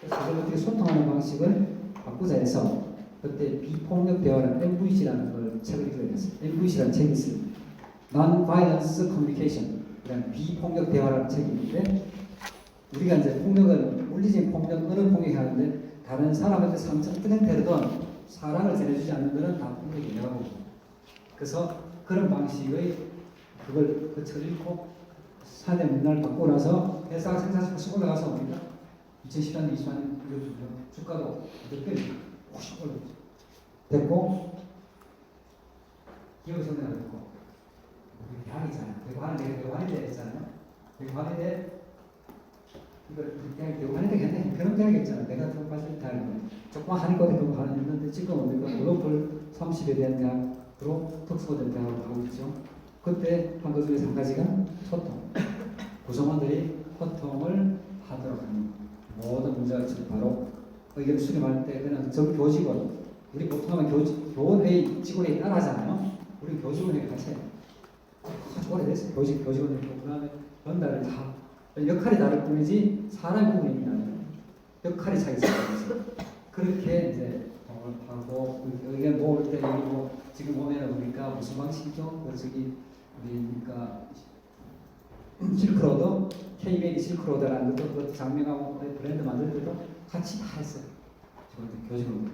그래서 그걸 어떻게 소통하는 방식을 바꾸자 해서 그때 비폭력 대화라는 MVC라는 걸 책을 읽게 됐어요. MVC라는 책이 있습니다. Non-Violence Communication, 그러니까 비폭력 대화라는 책이 있는데 우리가 이제 폭력은 물리적인 폭력, 어느 폭력이 하는데 다른 사람한테 상처를 되든 사랑을 전해주지 않는 것은 다 폭력이라고 봅니다. 그래서 그런 방식의 그걸 그 책을 읽고 사내 문화를 바꾸고 나서 회사가 생산성이 쑥 올라가서 뭡니까? 2010년, 20년 주가도 몇 배, 훨씬 올랐죠. 됐고 기업의 성장을 됐고 대학이잖아요. 대관이대 했잖아요. 대관이대 이걸 그냥 대관이대 했네. 그런 대학이 있잖아요. 내가 들어봤을 때 알고 조그만 한의과대 그거 하나 있는데 지금은 우리가 글로벌 30에 대한 대학으로 특수화된 대학으로 가고 있죠. 그때 한 것 중에서 한 가지가 소통. 구성원들이 소통을 하도록 하는 모든 문제가 지금 바로 의견 수렴할 때 그냥 전 교직원 우리 보통 하면 교원회의 직원회의 따라 하잖아요. 우리 교직원회의 같이 해요. 아주 오래됐어요. 교직원회의 그 다음에 전달을 다 역할이 다를 뿐이지 사람 부분이 아니에요. 역할이 차이 있어요. 그렇게 이제 하고 의견 모을 때 여기 뭐 지금 보면은 우리가 무슨 방식이죠? 저기 우리가 실크로드 KBN이 실크로드라는 것도 장명하고 브랜드 만들 때도 같이 다 했어요. 저한테 교직원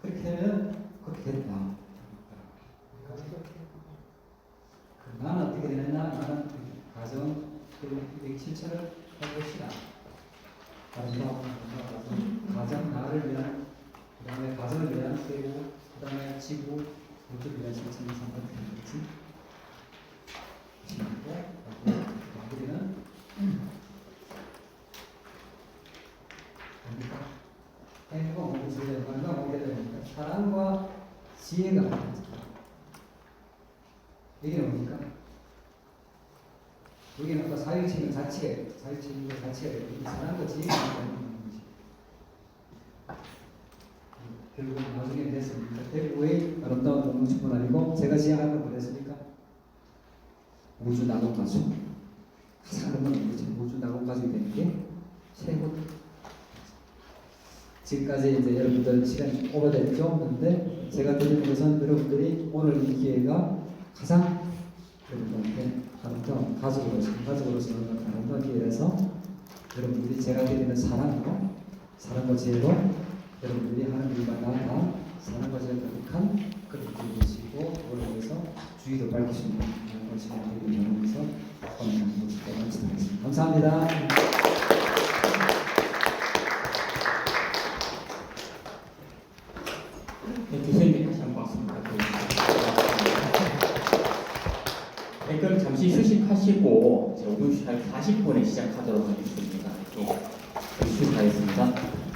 그렇게 되면 그렇게 됐다. 나는 어떻게 되느냐? 나는 가정 그 실천을 해봅시다. 가정 나를 위한 그다음에 가정을 위한 그리고 그다음에 지구 우주를 위한 실천을 선택했지. 그리고 마무리는 행복 공부를 건강 오게 되니까 사랑과 지혜가 이게 뭡니까? 여기는 아까 사유책임 자체가 이 사랑과 지혜가 있는 것이 결국 나중에 됐습니까? 대구의 아름다운 공동체뿐 아니고 제가 지향하는 건 뭐랬습니까? 우주 나눔 가족 가장 아름다운 우주 나눔 가족이 되는 게 최고. 지금까지 이제 여러분들 시간이 오버됐죠? 그런데 제가 드리는 것은 여러분들이 오늘 이 기회가 가장 여러분들한테 아름다운 가족으로서 아름다운 기회라서 여러분들이 제가 드리는 사랑과 지혜로 여러분들이 하는 일마다 다 사랑과 지혜를 가득한 그런 길을 보시고 그걸 위해서 주의도 밝히시는 그런 시간을 드리면서 오늘 모습을 마치겠습니다. 감사합니다. 네, 교수님께 다시 한번 박수 부탁드립니다. 네, 그럼 잠시 휴식하시고 5분 40분에 시작하도록 하겠습니다. 네, 휴식하겠습니다.